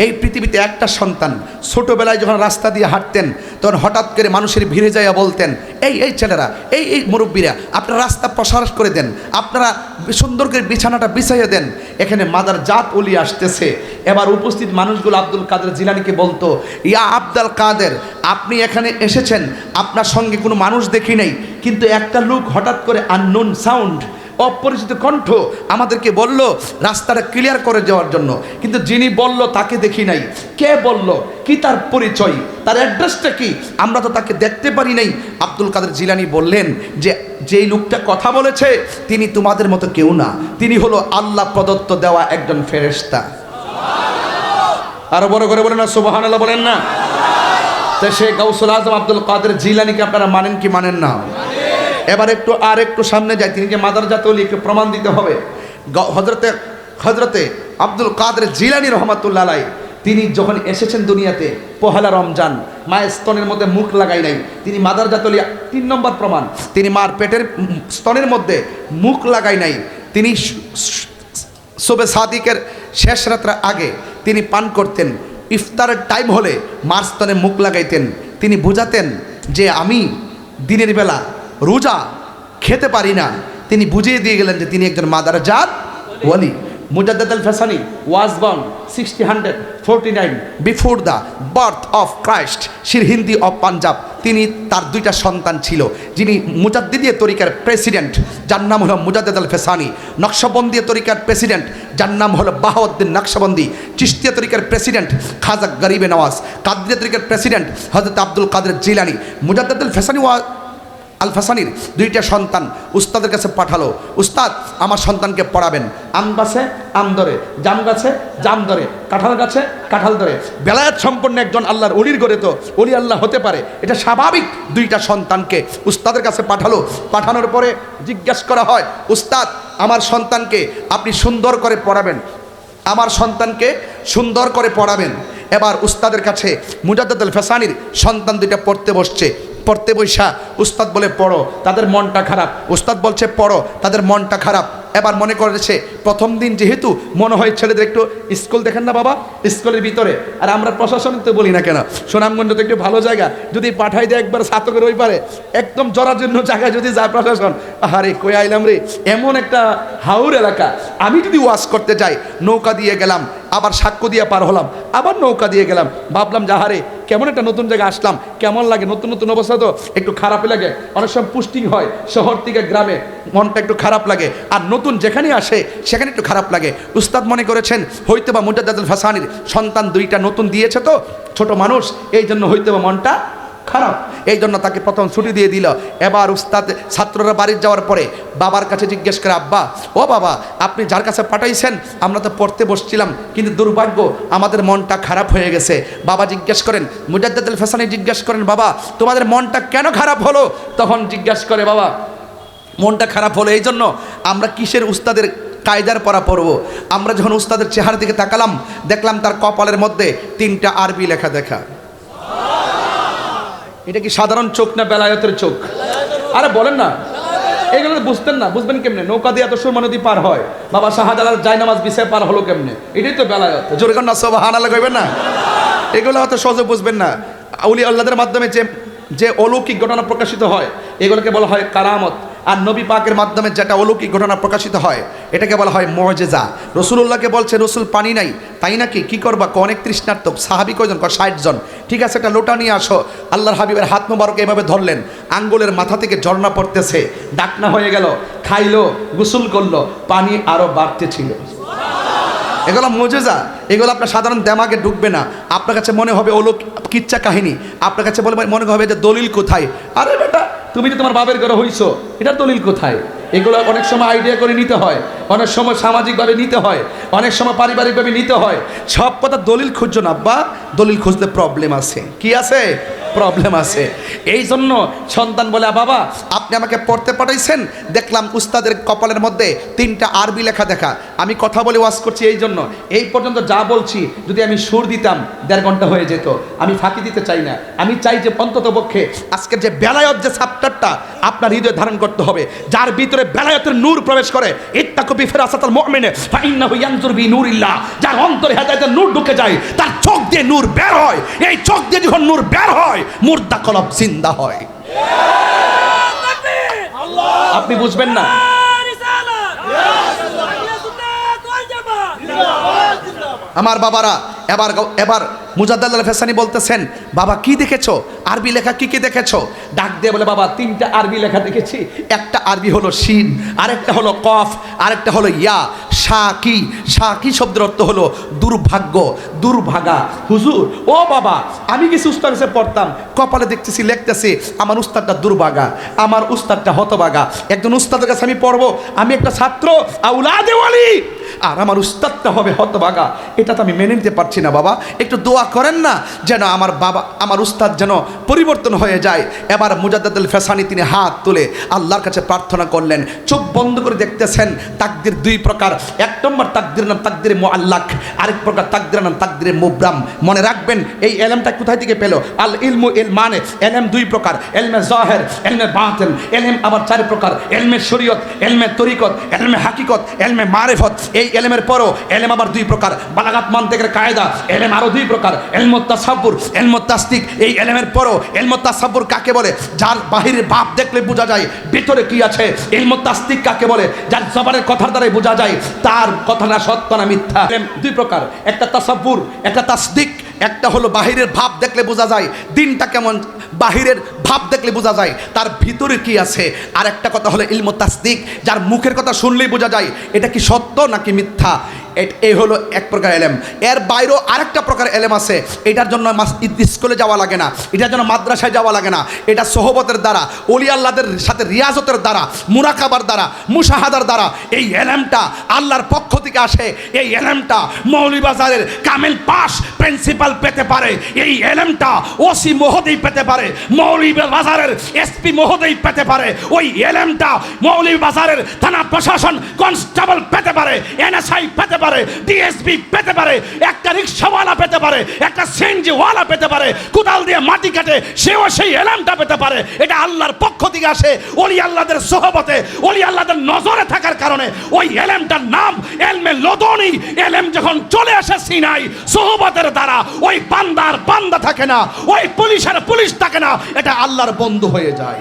এই পৃথিবীতে একটা সন্তান ছোটোবেলায় যখন রাস্তা দিয়ে হাঁটতেন তখন হঠাৎ করে মানুষের ভিড়ে যাইয়া বলতেন, এই ছেলেরা, এই মুরব্বীরা, আপনারা রাস্তা প্রসার করে দেন, আপনারা সুন্দর করে বিছানাটা বিছাইয়ে দেন। এখানে মাদার জাত ওলি আসতেছে। এবার উপস্থিত মানুষগুলো আব্দুল কাদের জিলানীকে বলতো, ইয়া আব্দুল কাদের, আপনি এখানে এসেছেন, আপনার সঙ্গে কোনো মানুষ দেখি নাই, কিন্তু একটা লোক হঠাৎ করে আননোন সাউন্ড, অপরিচিত কণ্ঠ আমাদেরকে বলল রাস্তাটা ক্লিয়ার করে যাওয়ার জন্য, কিন্তু যিনি বলল তাকে দেখি নাই। কে বলল, কি তার পরিচয়, তার অ্যাড্রেসটা কি, আমরা তো তাকে দেখতে পারি নাই। আব্দুল কাদের জিলানী বললেন যে যেই লোকটা কথা বলেছে তিনি তোমাদের মতো কেউ না, তিনি হলো আল্লাহ প্রদত্ত দেওয়া একজন ফেরেশতা। আরো বড় করে বলেন না সুবহানাল্লাহ, বলেন না। তো সে গাউসুল আজম আব্দুল কাদের জিলানীকে আপনারা মানেন কি মানেন না? এবার একটু সামনে যাই, তিনি যে মাদার জাত ওলি একটু প্রমাণ দিতে হবে। হজরতে আব্দুল কাদের জিলানী রহমাতুল্লাহ আলাইহি তিনি যখন এসেছেন দুনিয়াতে পহেলা রমজান, মায়ের স্তনের মধ্যে মুখ লাগাই নাই, তিনি মাদার জাত ওলি। 3 নম্বর প্রমাণ, তিনি মার পেটের স্তনের মধ্যে মুখ লাগাই নাই। তিনি শবে সাদিকের শেষ রাতের আগে তিনি পান করতেন, ইফতারের টাইম হলে মার স্তনে মুখ লাগাইতেন। তিনি বুঝাতেন যে আমি দিনের বেলা রোজা খেতে পারি না। তিনি বুঝিয়ে দিয়ে গেলেন যে তিনি একজন মাদার জাত ওয়ালি। Mujaddid Alf Sani was born 1649 before the birth of Christ, Sirhindi of Punjab. তিনি তার 2টা সন্তান ছিল, যিনি মুজাদ্দিদিয়া তরিকার প্রেসিডেন্ট, যার নাম হলো মুজাদ্দিদ আল ফাসানি, নকশবন্দিয়া তরিকার প্রেসিডেন্ট, যার নাম হলো বাহাউদ্দিন নকশবন্দি, চিশতিয়া তরিকার প্রেসিডেন্ট খাজা গরিবে নওয়াজ, কাদরিয়া তরিকার প্রেসিডেন্ট হযরত আব্দুল কাদের জিলানী। মুজাদ্দিদ আল ফাসানি আল ফাসানির 2টা সন্তান উস্তাদের কাছে পাঠালো, উস্তাদ আমার সন্তানকে পড়াবেন। আম গাছে আম ধরে, জাম গাছে জাম ধরে, কাঁঠাল গাছে কাঁঠাল ধরে। বেলায়েত সম্পন্ন একজন আল্লাহর ওলির গড়ে তো ওলি আল্লাহ হতে পারে, এটা স্বাভাবিক। 2টা সন্তানকে উস্তাদের কাছে পাঠালো। পাঠানোর পরে জিজ্ঞাসা করা হয়, উস্তাদ আমার সন্তানকে আপনি সুন্দর করে পড়াবেন, আমার সন্তানকে সুন্দর করে পড়াবেন। এবার উস্তাদের কাছে মুজাদ্দিদ আল ফাসানির সন্তান 2টা পড়তে বসছে। পড়তে বৈশা উস্তাদ বলে পড়ো, তাদের মনটা খারাপ। উস্তাদ বলছে পড়ো, তাদের মনটা খারাপ। এবার মনে করেছে প্রথম দিন যেহেতু মনে হয় ছেলেদের একটু স্কুল দেখেন না বাবা, স্কুলের ভিতরে, আর আমরা প্রশাসন তো বলি না কেন, সুনামগঞ্জ তো একটু ভালো জায়গা, যদি পাঠাই দেয় একবার ছাত্রকের ওই পারে একদম জরাজীর্ণ জায়গায় যদি যায় প্রশাসন, আরে কই আইলাম রে, এমন একটা হাউর এলাকা। আমি যদি ওয়াজ করতে যাই, নৌকা দিয়ে গেলাম, আবার সাক্ষ্য দিয়ে পার হলাম, আবার নৌকা দিয়ে গেলাম, ভাবলাম যাহারে কেমন একটা নতুন জায়গায় আসলাম, কেমন লাগে, নতুন নতুন অবস্থা তো একটু খারাপই লাগে। অনেক সময় পুষ্টিং হয় শহর থেকে গ্রামে, মনটা একটু খারাপ লাগে, আর নতুন যেখানে আসে সেখানে একটু খারাপ লাগে। উস্তাদ মনে করেছেন হয়তো বা মুজাদ্দিদ আল ফাসানির সন্তান 2টা নতুন দিয়েছে তো ছোট মানুষ, এই জন্য হয়তো বা মনটা খারাপ, এই জন্য তাকে প্রথম ছুটি দিয়ে দিল। এবার উস্তাদ ছাত্ররা বাড়ি যাওয়ার পরে বাবার কাছে জিজ্ঞেস করে, আব্বা ও বাবা আপনি যার কাছে পাঠাইছেন আমরা তো পড়তে বসছিলাম, কিন্তু দুর্ভাগ্য আমাদের মনটা খারাপ হয়ে গেছে। বাবা জিজ্ঞেস করেন, মুজাদ্দিদ আল ফাসানি জিজ্ঞেস করেন, বাবা তোমাদের মনটা কেন খারাপ হলো? তখন জিজ্ঞাসা করে, বাবা মনটা খারাপ হলো এই জন্য আমরা কিসের উস্তাদের কায়দার পড়া পড়বো। আমরা যখন উস্তাদের চেহারা দিকে তাকালাম, দেখলাম তার কপালের মধ্যে 3টা আরবি লেখা দেখা। এটা কি সাধারণ চোখ না বেলায়েতের চোখ? আরে বলেন না, এগুলো বুঝতেন না, বুঝবেন কেমনে? নৌকা দিয়ে এত সুরমা নদী পার হয়, বাবা শাহজালাল জায়নামাজ বিছায় পার হলো কেমনে? এটাই তো বেলায়েত। জোরে কর না সুবহানাল্লাহ কইবেন না, এগুলো হয়তো সহজে বুঝবেন না। আউলিয়া আল্লাহদের মাধ্যমে যে অলৌকিক ঘটনা প্রকাশিত হয় এগুলোকে বলা হয় কারামত, আর নবী পাকের মাধ্যমে যেটা অলৌকিক ঘটনা প্রকাশিত হয় এটাকে বলা হয় মুজিজা। রাসূলুল্লাহকে বলছে রসুল পানি নাই, তাই নাকি, কি করবা? অনেক তৃষ্ণার্ত। সাহাবী কয়জন? 60 জন। ঠিক আছে, একটা লোটা নিয়ে আসো। আল্লাহর হাবিবের হাত মোবারক এভাবে ধরলেন, আঙ্গুলের মাথা থেকে ঝর্ণা পড়তেছে, ডাকনা হয়ে গেল, খাইলো, গোসল করলো, পানি আরো বাড়তে ছিল। এগুলো মুজিজা, এগুলো আপনার সাধারণ দেমাগে ঢুকবে না। আপনার কাছে মনে হবে কিচ্ছা কাহিনী, আপনার কাছে মনে হবে যে দলিল কোথায়। আরে বেটা তুমি যে তোমার বাপের ঘরে হইছো, এটা দলিল কোথায়? এগুলো অনেক সময় আইডিয়া করে নিতে হয়, অনেক সময় সামাজিকভাবে নিতে হয়, অনেক সময় পারিবারিকভাবে নিতে হয়। সব কথা দলিল খুঁজছো না, বা দলিল খুঁজতে প্রবলেম আছে। কি আছে? প্রবলেম আছে। এই জন্য সন্তান বলে, বাবা আপনি আমাকে পড়তে পাঠাইছেন, দেখলাম উস্তাদের কপালের মধ্যে 3টা আরবি লেখা দেখা, আমি কথা বলে ওয়াজ করছি, এই জন্য এই পর্যন্ত যা বলছি যদি আমি সুর দিতাম 1.5 ঘন্টা হয়ে যেত। আমি ফাঁকি দিতে চাই না, আমি চাই যে অন্তত পক্ষে আজকের যে বেলায়ত যে চ্যাপ্টারটা আপনার হৃদয়ে ধারণ করতে হবে, যার ভিতরে বেলায়তের নূর প্রবেশ করে, ইত্তাকু বিফিরাসাতাল মুমিন ফাইন্নাহু ইয়ানজুরু বিনূরিল্লাহ, যার অন্তরে হেদায়েতের নূর ঢুকে যায়, তার চোখ দিয়ে নূর বের হয়। এই চোখ দিয়ে যখন নূর বের হয়, মুর্দা কলব জিন্দা হয়। আপনি বুঝবেন না। আমার বাবারা, এবার মুজাদ্দেদ আল ফেসানি বলতেছেন, বাবা কি দেখেছো? আরবি লেখা কি কি দেখেছো? ডাক দিয়ে বলে, বাবা 3টা আরবি লেখা দেখেছি। একটা আরবি হলো শিন, আরেকটা হলো কফ, আরেকটা হলো ইয়া। শাকি শব্দের অর্থ হলো দুর্ভাগ্য, দুর্ভাগা। হুজুর ও বাবা, আমি কিছু উস্তাদ কাছে পড়তাম, কপালে দেখতেছি লিখতেছি আমার উস্তাদটা দুর্ভাগা, আমার উস্তাদটা হতভাগা। একজন উস্তাদের কাছে আমি পড়বো, আমি একটা ছাত্র আউলাদে ওয়ালি, আর আমার উস্তাদটা হবে হতভাগা। এটা তো আমি মেনে নিতে পারছি না। বাবা একটু দোয়া করেন না, যেন আমার বাবা আমার উস্তাদ যেন পরিবর্তন হয়ে যায়। এবার মুজাদ্দেদ আল ফেসানি তিনি হাত তুলে আল্লাহর কাছে প্রার্থনা করলেন। চোখ বন্ধ করে দেখতেছেন তাকদির 2 প্রকার। 1 নম্বর তাকদির নাম তাকদিরে মুআল্লাক, আরেক প্রকার তাকদির নাম তাকদিরে মুবরাম। মনে রাখবেন এই এলমটা কোথায় থেকে পেল? আল ইলমু ইলমানে, এলম 2 প্রকার, এলমে জাহির, এলমে বাতিন। এলম আবার 4 প্রকার, এলমে শরীয়ত, এলমে তরিকত, এলমে হাকিকত, এলমে মারিফত। এই এলমের পরও এলম আবার 2 প্রকার, বালাগাত মানতিকের কায়দা এলম আরো 2 প্রকার, ইলমুত তাসাব্বুর, ইলমুত তাসদিক। এই এলমের পরও ইলমুত তাসাব্বুর কাকে বলে? যার বাহিরের ভাব দেখলে বোঝা যায় ভিতরে কি আছে। ইলমুত তাসদিক কাকে বলে? যার জবানের কথার দ্বারাই বোঝা যায় তার কথা না সত্য না মিথ্যা। এলম 2 প্রকার, একটা তাসাব্বুর, একটা তাসদিক। একটা হলো বাহিরের ভাব দেখলে বোঝা যায় দিনটা কেমন, বাহিরের ভাব দেখলে বোঝা যায় তার ভিতরে কি আছে। আর একটা কথা হলো ইলমুত তাসদিক, যার মুখের কথা শুনলেই বোঝা যায় এটা কি সত্য নাকি মিথ্যা। এই হলো 1 প্রকার এলেম। এর বাইরেও আরেকটা প্রকার এলেম আছে, এটার জন্য স্কুলে যাওয়া লাগে না, এটার জন্য মাদ্রাসায় যাওয়া লাগে না। এটা সোহবতের দ্বারা, ওলি আল্লাহদের সাথে রিয়াজতের দ্বারা, মুরাকাবার দ্বারা, মুশাহাদার দ্বারা এই এলেমটা আল্লাহর পক্ষ থেকে আসে। এই এলেমটা মৌলভীবাজারের কামেল পাশ প্রিন্সিপাল পেতে পারে, এই এলেমটা ওসি মহোদয় পেতে পারে, মৌলভীবাজারের এসপি মহোদয় পেতে পারে, ওই এলেমটা মৌলভীবাজারের থানা প্রশাসন কনস্টেবল পেতে পারে, এনএসআই পেতে পারে, ডিএসপি পেতে পারে, একটা রিক্সাওয়ালা পেতে পারে, একটা সিএনজিওয়ালা পেতে পারে, কোদাল দিয়ে মাটি কাটে সেও সেই এলেমটা পেতে পারে। এটা আল্লাহর পক্ষ থেকে আসে, ওলি আল্লাহদের সোহবতে, ওলি আল্লাহদের নজরে থাকার কারণে। ওই এলেমটার নাম এলমে লদনি। এলেম যখন চলে আসে সিনাই সোহবতের দ্বারা, ওই বান্দার বান্দা থাকে না, ওই পুলিশের পুলিশ থাকে না, এটা আল্লাহর বন্ধু হয়ে যায়।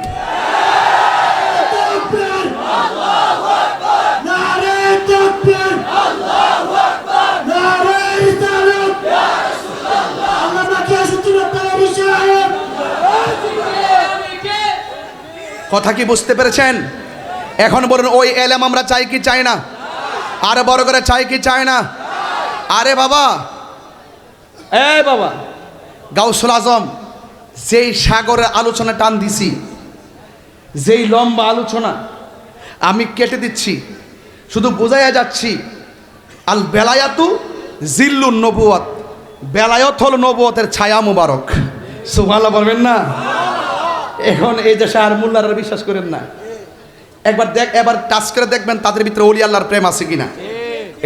কথা কি বুঝতে পেরেছেন? এখন বলুন ওই এলেম আমরা চাই কি চাই না? আরে বড় করে চাই কি চাই না? আরে বাবা, বাবা গাউসুল আজম যেই সাগরের আলোচনা টান দিছি, যেই লম্বা আলোচনা আমি কেটে দিচ্ছি, শুধু বোঝাইয়া যাচ্ছি আল বেলায়াতু জিল্লুন নবুয়াত। বেলায়ত হল নবুয়তের ছায়া মুবারক। সুবহানাল্লাহ বলবেন না? এখন এই দেশে আর মোল্লারা বিশ্বাস করেন না। এবার টাচ করে দেখবেন তাদের ভিতরে ওলি আল্লাহর প্রেম আছে কিনা।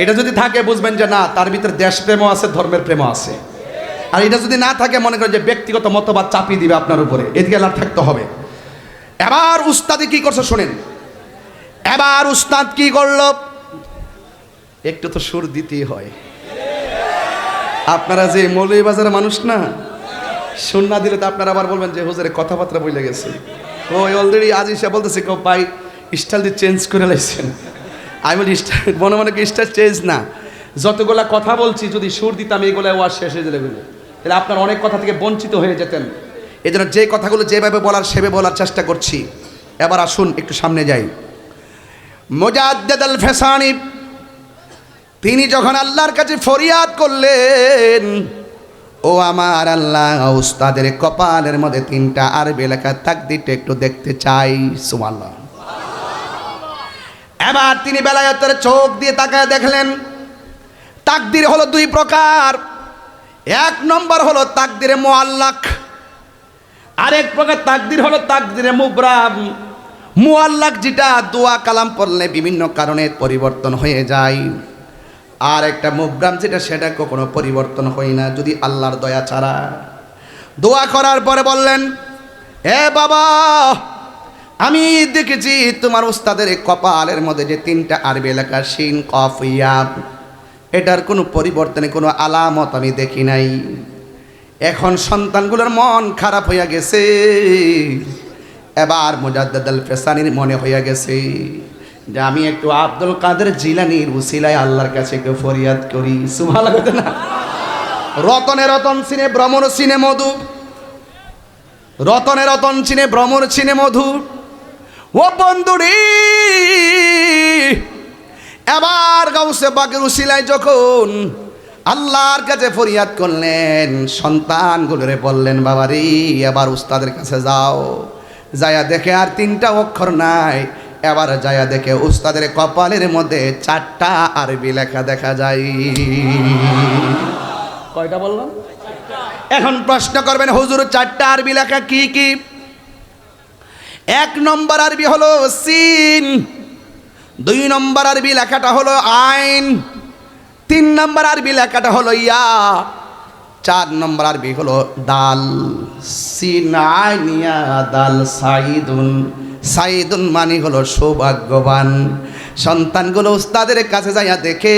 এটা যদি থাকে বুঝবেন যে না, তার ভিতরে দেশ প্রেমও আছে, ধর্মের প্রেমও আছে। আর এটা যদি না থাকে মনে করেন যে ব্যক্তিগত মতবাদ চাপিয়ে দিবে আপনার উপরে, এদিকে আল্লাহ থাকতে হবে। এবার উস্তাদি কি করছে শুনেন। এবার উস্তাদ কি করলো, একটু তো সুর দিতেই হয়। আপনারা যে মৌলভীবাজারের মানুষ না, সুর না দিলে তো আপনারা আবার বলবেন যে হুজুরে কথাবার্তা বলে গেছে। ওই অলরেডি আজ এসে বলতেছে কেউ ভাই স্টাইল দিয়ে চেঞ্জ করে লাইছেন। আমি বলি স্টাইল মনে মনে কি স্টাইল চেঞ্জ না, যতগুলা কথা বলছি যদি সুর দিতাম এইগুলো ওয়াজ শেষ হয়ে যাবে, তাহলে আপনার অনেক কথা থেকে বঞ্চিত হয়ে যেতেন। এই জন্য যে কথাগুলো যেভাবে বলার সেভাবে বলার চেষ্টা করছি। এবার আসুন একটু সামনে যাই। মুজাদ্দেদ আল ফেসানি তিনি যখন আল্লাহর কাছে ফরিয়াদ করলেন, ও আমার আল্লাহ, উস্তাদের কপালের মধ্যে 3টা আরবি লেখা তাকদিরটা একটু দেখতে চাই। সুবহানাল্লাহ। এবার তিনি বেলায়েতের চোখ দিয়ে তাকায় দেখলেন তাকদির হলো 2 প্রকার। 1 নম্বর হলো তাকদিরে মুআল্লাক, আরেক প্রকার তাকদির হলো তাকদিরে মুবরাম, মুআল্লাক, যেটা দোয়া কালাম পড়লে বিভিন্ন কারণে পরিবর্তন হয়ে যায়। আর একটা মুবরাম যেটা, সেটা কখনো পরিবর্তন হয় না যদি আল্লাহর দয়া ছাড়া। দোয়া করার পরে বললেন, হে বাবা, আমি দেখেছি তোমার উস্তাদের কপালের মধ্যে যে 3টা আরবি লেখা শিন কফ ইয়া, এটার কোনো পরিবর্তনে কোনো আলামত আমি দেখি নাই। এখন সন্তানগুলোর মন খারাপ হইয়া গেছে। এবার মুজাদ্দিদ আল ফেসানির মনে হইয়া গেছে যে আমি একটু আব্দুল কাদের জিলানীর উসিলায় আল্লাহর কাছে একটু ফরিয়াদ করি। সুবহানাল্লাহ না? রতনে রতন চিনে ভ্রমর চিনে মধু, রতনে রতন চিনে ভ্রমর চিনে মধু। ও বন্ধুরি, এবার গাউসে পাকের উসিলায় যখন আল্লাহর কাছে ফরিয়াদ করলেন, সন্তানগুলোরে বললেন, বাবা রে, এবার উস্তাদের কাছে যাও, যায়া দেখে আর 3টা অক্ষর নাই। এবার যায়া দেখে উস্তাদের কপালের মধ্যে 4টা আরবি লেখা দেখা যায়। কয়টা বললাম? এখন প্রশ্ন করবেন, হুজুর 4টা আরবি লেখা কি কি? 1 নম্বর আরবি হলো সিন, 2 নম্বর আরবি লেখাটা হলো আইন, 3 নম্বর আরবি লেখাটা হলো ইয়া, 4 নম্বর আরবি হলো দাল। সিন আইন ইয়া দাল সাইদুন, সাইদুন মানে হলো সৌভাগ্যবান। সন্তানগুলো উস্তাদের কাছে যাইয়া দেখে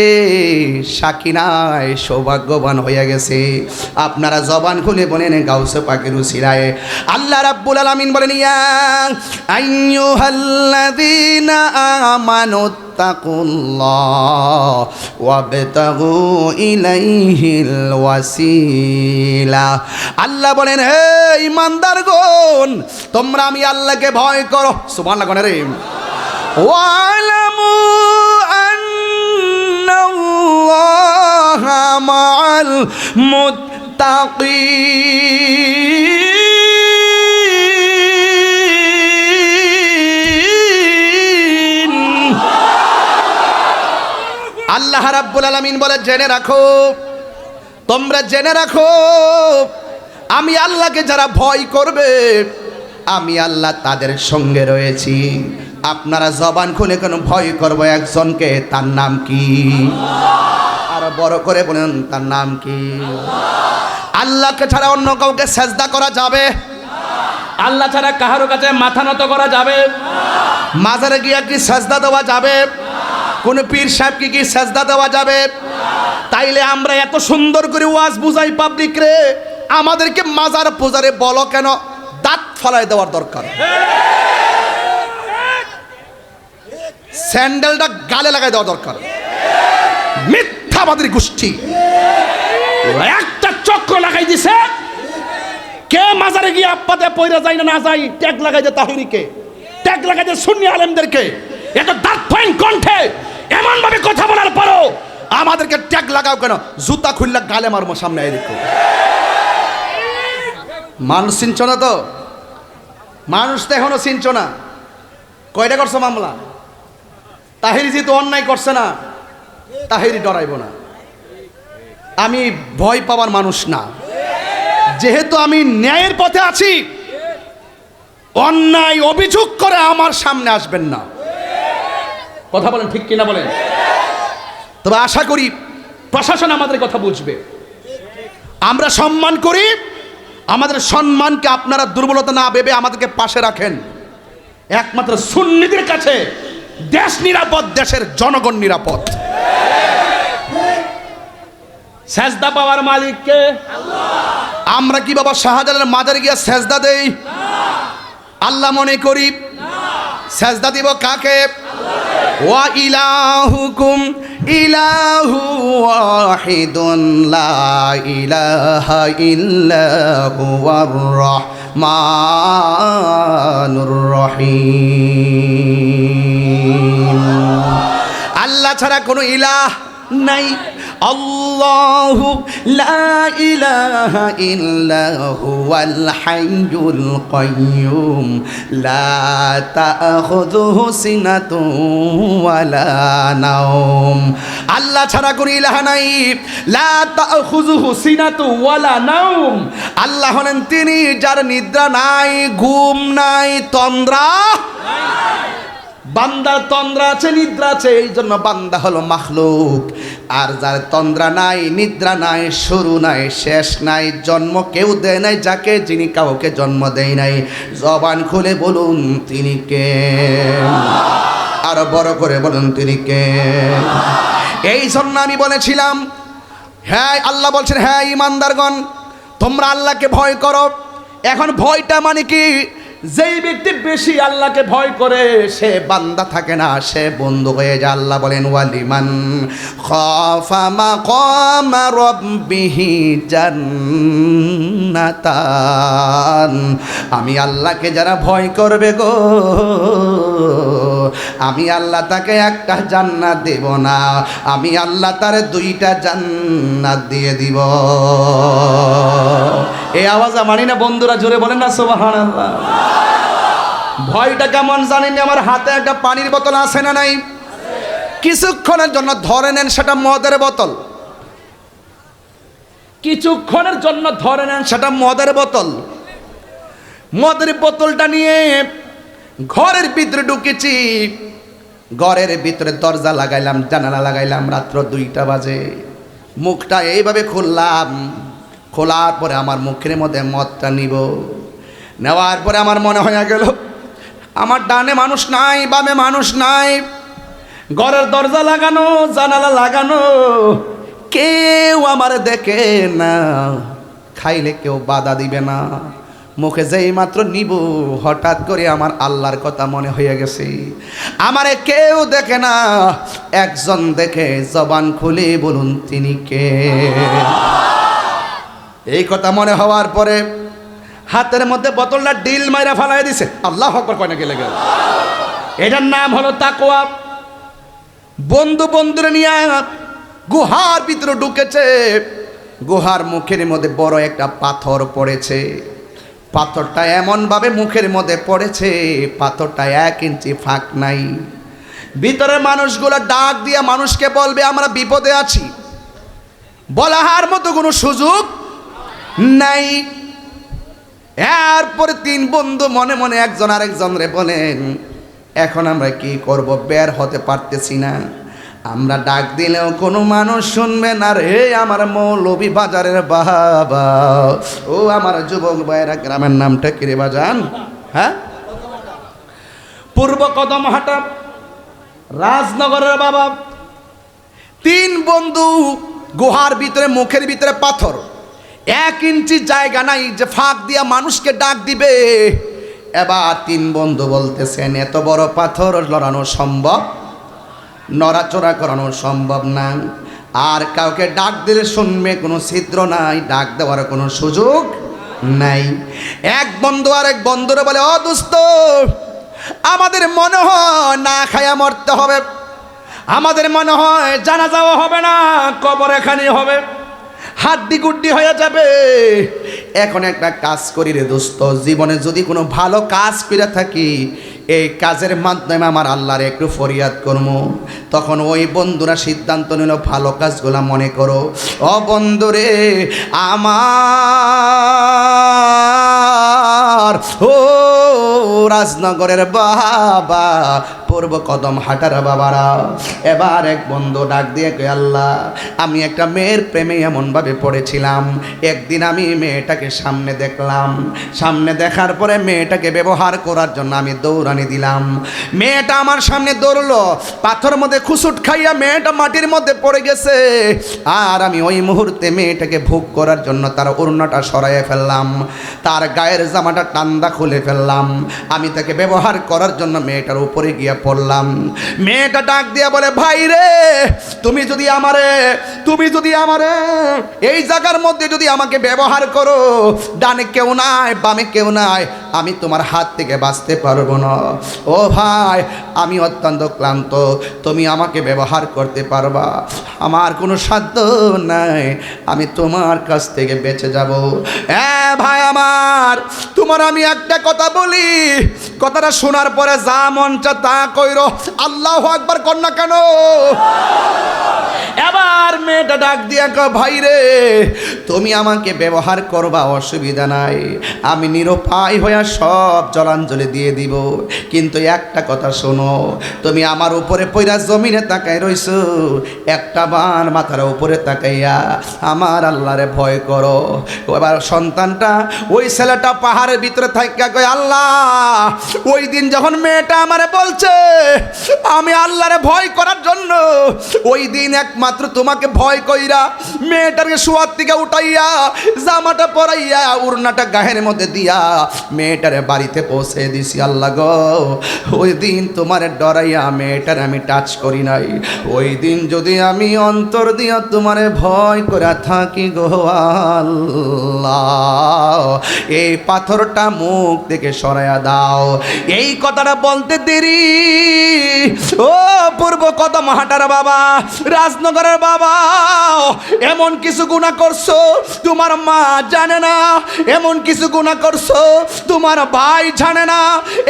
সাকিনায় সৌভাগ্যবান হইয়া গেছে। আপনারা জবান খুলে বলেন গাউসে পাকের উসিলায় আল্লাহ রাব্বুল আলামিন বলেন, ইয়া আইয়ুহাল্লাযীনা আমানু তাকুল্লাহ ওয়াবতাগু ইলাইহিল ওয়াসিলা। আল্লাহ বলেন, হে ঈমানদারগণ, তোমরা আমি আল্লাহকে ভয় করো। সুবহানাল্লাহ গণ রে। ওয়ালামু আন্নাল্লাহা মাআল মুত্তাকিন। আল্লাহ রাব্বুল আলামিন বলে, জেনে রাখো, তোমরা জেনে রাখো, আমি আল্লাহকে যারা ভয় করবে, আমি আল্লাহ তাদের সঙ্গে রয়েছি। আপনারা জবান খুলে কেন ভয় করবো একজনকে, তার নাম কি? আরো বড় করে বলেন, তার নাম কি? আল্লাহকে ছাড়া অন্য কাউকে সেজদা করা যাবে? আল্লাহ ছাড়া কাহারো কাছে মাথা নত করা যাবে? মাজারে গিয়া কি সেজদা দেওয়া যাবে? কোন পীর সাহেবকে কি সেজদা দেওয়া যাবে? তাইলে আমরা এত সুন্দর করে ওয়াজ বুঝাই পাবলিক রে, আমাদেরকে মাজার পূজারে বলো কেন? দাঁত ফলাই দেওয়ার দরকার। স্যান্ডেলটা গালে লাগাই দেওয়া দরকার। মিথ্যাবাদীর গোষ্ঠী একটা চক্র লাগাই দিছে, কে মাজারে গিয়ে আব্বাতে পয়রা যায় না যায়, ট্যাগ লাগাই দে তাহিরিকে, ট্যাগ লাগাই দে সুন্নি আলেমদেরকে। এত দাঁত ফাইন কণ্ঠে এমন ভাবে কথা বলার পরও আমাদেরকে ট্যাগ লাগাও কেন? জুতা খুললা গালে মারবো সামনে। এদিকে মানুষ চিনছ না তো? মানুষ তো এখনো চিনছ না। কয়টা করছো মামলা? তাহিরি যেহেতু অন্যায় করছে না, তাহিরি ডরাইব না। আমি ভয় পাওয়ার মানুষ না, যেহেতু আমি ন্যায়ের পথে আছি। অন্যায় অভিযোগ করে আমার সামনে আসবেন না। কথা বলেন ঠিক কিনা বলেন? তবে আশা করি প্রশাসন আমাদের কথা বুঝবে। আমরা সম্মান করি, আমাদের সম্মানকে আপনারা দুর্বলতা না ভেবে আমাদেরকে পাশে রাখেন। একমাত্র সুন্নিদের কাছে দেশ নিরাপদ, দেশের জনগণ নিরাপদ। সেজদা পাওয়ার মালিক কে? আল্লাহ। আমরা কি বাবা শাহজালালের মাজারে গিয়ে সেজদা দেই? আল্লাহ মনে করি। সেজদা দিব কাকে? ওয়া ইলাহুকুম ইলাহু ওয়াহিদুন লা ইলাহা ইল্লা হুয়ার রহমানুর রহিম। আল্লাহ ছাড়া কোনো ইলাহ নাই। আল্লাহু লা ইলাহা ইল্লা হুয়াল হাইয়ুল কাইয়্যুম লা তাখুযুহু সিনাতুন ওয়ালা নাওম। আল্লাহ ছাড়া কোনো ইলাহ নাই। লা তাখুযুহু সিনাতুন ওয়ালা নাওম। আল্লাহ হলেন তিনি যার নিদ্রা নাই, ঘুম নাই, তন্দ্রা নাই। বান্দার তন্দ্রা আছে, নিদ্রা আছে, এই জন্য বান্দা হলো মাখলুক। আর যার তন্দ্রা নাই, নিদ্রা নাই, শুরু নাই, শেষ নাই, জন্ম কেউ দেয় নাই যাকে, যিনি কাউকে জন্ম দেয় নাই। জবান খুলে বলুন তিনি কে? আরো বড় করে বলুন তিনি কে? এই জন্য আমি বলেছিলাম, হ্যাঁ আল্লাহ বলছেন, হ্যাঁ ইমানদারগণ তোমরা আল্লাহকে ভয় করো। এখন ভয়টা মানে কি? যেই ব্যক্তি বেশি আল্লাহকে ভয় করে সে বান্দা থাকে না, সে বন্ধু হয়ে যায়। আল্লাহ বলেন ওয়ালিমান খাফা মাকাম রাব্বিহি জান্নাতান। আমি আল্লাহকে যারা ভয় করবে গো, আমি আল্লাহ তাকে একটা জান্নাত দেব না, আমি আল্লাহ তার দুইটা জান্নাত দিয়ে দিব। এই আওয়াজ মানি না বন্ধুরা? জোরে বলেন না সুবহানাল্লাহ। ভয়টা কেমন জানেন? আমার হাতে একটা পানির বোতল আছে না নাই? কিছুক্ষণের জন্য ধরে নেন সেটা মদের বোতল, কিছুক্ষণের জন্য ধরে নেন সেটা মদের বোতল। মদের বোতলটা নিয়ে ঘরের ভিতরে ঢুকেছি, ঘরের ভিতরে দরজা লাগাইলাম, জানালা লাগাইলাম, রাত্র 2টা বাজে। মুখটা এইভাবে খুললাম, খোলার পরে আমার মুখের মধ্যে মদটা নিব। নেওয়ার পরে আমার মনে হয়ে গেল আমার ডানে মানুষ নাই, বামে মানুষ নাই, ঘরের দরজা লাগানো, জানালা লাগানো, কেউ আমার দেখে না, খাইলে কেউ বাধা দিবে না। মুখে যেই মাত্র নিব হঠাৎ করে আমার আল্লাহর কথা মনে হয়ে গেছে। আমারে কেউ দেখে না, একজন দেখে, জবান খুলে বলুন তিনি কে? এই কথা মনে হওয়ার পরে হাতের মধ্যে বোতলটা ডিল মাইরা ফালাই দিছে। আল্লাহু আকবার কয় না গেলে গেল। এটার নাম হলো তাকওয়া। বন্ধুরে নিয়ে গুহার ভিতরে ঢুকেছে। গুহার মুখের মধ্যে বড় একটা পাথর পড়েছে। পাথরটা এমনভাবে মুখের মধ্যে পড়েছে, পাথরটা 1 ইঞ্চি ফাঁক নাই। ভিতরে মানুষগুলো ডাক দিয়া মানুষকে বলবে আমরা বিপদে আছি, বলার মতো কোনো সুযোগ নাই। এরপরে 3 বন্ধু মনে মনে একজন আরেকজনরে বলেন এখন আমরা কি করব, বের হতে পারতেছি না, আমরা ডাক দিলেও কোনো মানুষ শুনবে না রে। আমার মৌলভী বাজারের বাবা, ও আমার যুবক ভাইরা, গ্রামের নামটা কি রে বাজান? হ্যাঁ, পূর্ব কদমহাটা, রাজনগরের বাবা। 3 বন্ধু গুহার ভিতরে, মুখের ভিতরে পাথর, 1 ইঞ্চি জায়গা নাই যে ফাঁক দিয়া মানুষকে ডাক দিবে। এবার 3 বন্ধু বলতেছেন এত বড় পাথর লড়ানো সম্ভব, নড়াচড়া করানো সম্ভব না, আর কাউকে ডাক দিলে শুনবে কোনো ছিদ্র নাই, ডাক দেওয়ার কোনো সুযোগ নাই। এক বন্ধু আর এক বন্ধুরে বলে ও দোস্ত, আমাদের মনে হয় না খায়া মরতে হবে, আমাদের মনে হয় জানাজাও হবে না, কবর এখানেই হবে, হাড্ডি গুড্ডি হয়ে যাবে। এখন একটা কাজ করি রে দোস্ত, জীবনে যদি কোনো ভালো কাজ করে থাকি, এই কাজের মাধ্যমে আমার আল্লাহর একটু ফরিয়াদ করবো। তখন ওই বন্ধুরা সিদ্ধান্ত নিল ভালো কাজগুলা মনে করো। ও বন্ধুরে আমার, ও রাজনগরের বাবা, পূর্ব কদম হাটার বাবারা, এবার এক বন্ধু ডাক দিয়ে কই আল্লাহ, আমি একটা মেয়ের প্রেমে এমনভাবে পড়েছিলাম, একদিন আমি মেয়েটাকে সামনে দেখলাম, সামনে দেখার পরে মেয়েটাকে ব্যবহার করার জন্য আমি দৌড়ানি দিলাম। মেয়েটা আমার সামনে দৌড়লো, পাথর মধ্যে খুসুট খাইয়া মেয়েটা মাটির মধ্যে পড়ে গেছে। আর আমি ওই মুহূর্তে মেয়েটাকে ভোগ করার জন্য তার ওড়নাটা সরাইয়ে ফেললাম, তার গায়ের জামাটা টান্দা খুলে ফেললাম। আমি তাকে ব্যবহার করার জন্য মেয়েটার উপরে গিয়া পড়লাম। মেয়েটা ডাক দিয়া বলে ভাই রে, তুমি যদি আমারে এই জায়গার মধ্যে যদি আমাকে ব্যবহার করো, ডানে কেউ নাই, বামে কেউ নাই, আমি তোমার হাত থেকে বাঁচতে পারবো না। ও ভাই, আমি অত্যন্ত ক্লান্ত, তুমি আমাকে ব্যবহার করতে পারবা, আমার কোনো সাধ্য নাই, আমি তোমার কাছ থেকে বেঁচে যাব। ভাই আমার, তোমার আমি একটা কথা বলি, কথাটা শোনার পরে যা মন চায় তা কইরো, আল্লাহু আকবার কর না কেন? এবার মেয়েটা ডাক দিয়া কয়, ভাই রে, তুমি আমাকে ব্যবহার করবা, অসুবিধা নাই, আমি নিরুপায় হইয়া সব জলাঞ্জলি দিয়ে দিব, কিন্তু একটা কথা শোনো, তুমি আমার উপরে পইরা জমিনে তাকাই রইছো, একটা বার মাথার উপরে তাকাইয়া আমার আল্লাহরে ভয় করো। এবার সন্তানটা, ওই ছেলেটা পাহাড়ের ভিতরে থাইকা কয়, আল্লাহ, ওই দিন যখন মেয়েটা আমারে বলছে আমি আল্লাহরে ভয় করার জন্য, ওই দিন একমাত্র তোমাকে ভয় কইরা মেয়েটাকে শোয়ার থেকে উঠাইয়া জামাটা পরাইয়া উড়নাটা গায়ের মধ্যে দিয়া মেয়েটারে বাড়িতে পৌঁছে দিছি। আল্লাহ গো, ওই দিন তোমার ডরাইয়া মেয়েটার আমি টাচ করি নাই, ওই দিন যদি আমি অন্তর দিয়া তোমারে ভয় করে থাকি গো আল্লাহ, এই পাথরটা মুখ থেকে সরাইয়া দাও। এই কথাটা বলতে দেরি, ও পূর্ব কদম হাটার বাবা, রাজনগরের বাবা, এমন কিছু গুনাহ করছো তোমার মা জানে না, এমন কিছু গুনাহ করছো তোমার ভাই জানে না,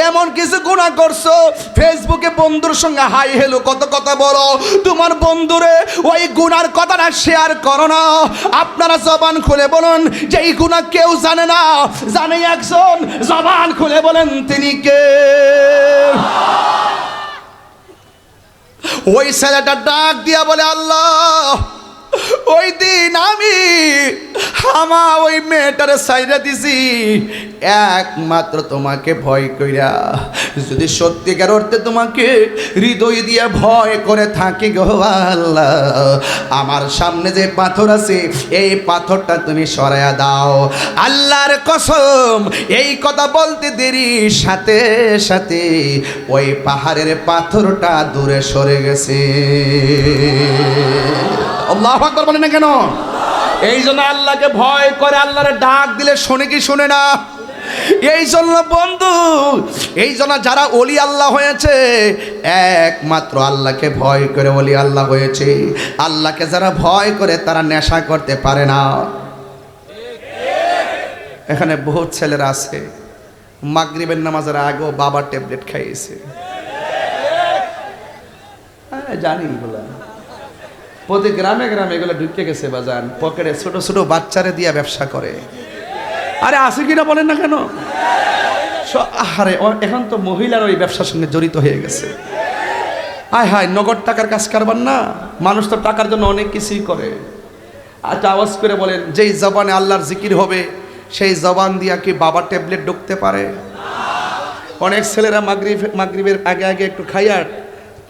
এমন কিছু গুনাহ করছো ফেসবুকে বন্ধুর সঙ্গে হাই হেলো কত কথা বলো, তোমার বন্ধুরে ওই গুনার কথাটা শেয়ার করো না। আপনারা জবান খুলে বলুন যে এই গুনাহ কেউ জানে না, জানে একজন, জবান খুলে বলেন তিনি কে? ওই ছেলেটা ডাক দিয়া বলে, আল্লাহ, ওই দিন আমি আমার ওই মেয়েটারে সাইরা দিছি একমাত্র তোমাকে ভয় কইরা, যদি সত্যিকার অর্থে তোমাকে হৃদয় দিয়া ভয় করে থাকি গো আল্লাহ, আমার সামনে যে পাথর আছে এই পাথরটা তুমি সরাইয়া দাও। আল্লাহর কসম, এই কথা বলতে দেরি, সাথে সাথে ওই পাহাড়ের পাথরটা দূরে সরে গেছে। আল্লাহু আকবার বলেন না কেন? এই জন্য আল্লাহকে ভয় করে, আল্লাহরে ডাক দিলে শোনে কি শোনে না? এই জন্য বন্ধু, এই জন্য যারা ওলি আল্লাহ হয়েছে একমাত্র আল্লাহকে ভয় করে ওলি আল্লাহ হয়েছে। আল্লাহকে যারা ভয় করে তারা নেশা করতে পারে না। এখানে বহুত ছেলেরা আছে মাগরিবের নামাজের আগেও বাবা ট্যাবলেট খাইয়েছে, জানি বলা, প্রতি গ্রামে গ্রামে এগুলো ঢুকে গেছে বাজান, পকেটে ছোট ছোট বাচ্চারে দিয়া ব্যবসা করে। আরে আছে কিনা বলেন না কেন? আরে এখন তো মহিলার ওই ব্যবসার সঙ্গে জড়িত হয়ে গেছে। হায় হায়, নগদ টাকার কাজ কারবার না, মানুষ তো টাকার জন্য অনেক কিছুই করে। আচ্ছা আওয়াজ করে বলেন, যেই জবানে আল্লাহর জিকির হবে সেই জবান দিয়া কি বাবা ট্যাবলেট ঢুকতে পারে? অনেক ছেলেরা মাগরিবের আগে আগে একটু খাইয়া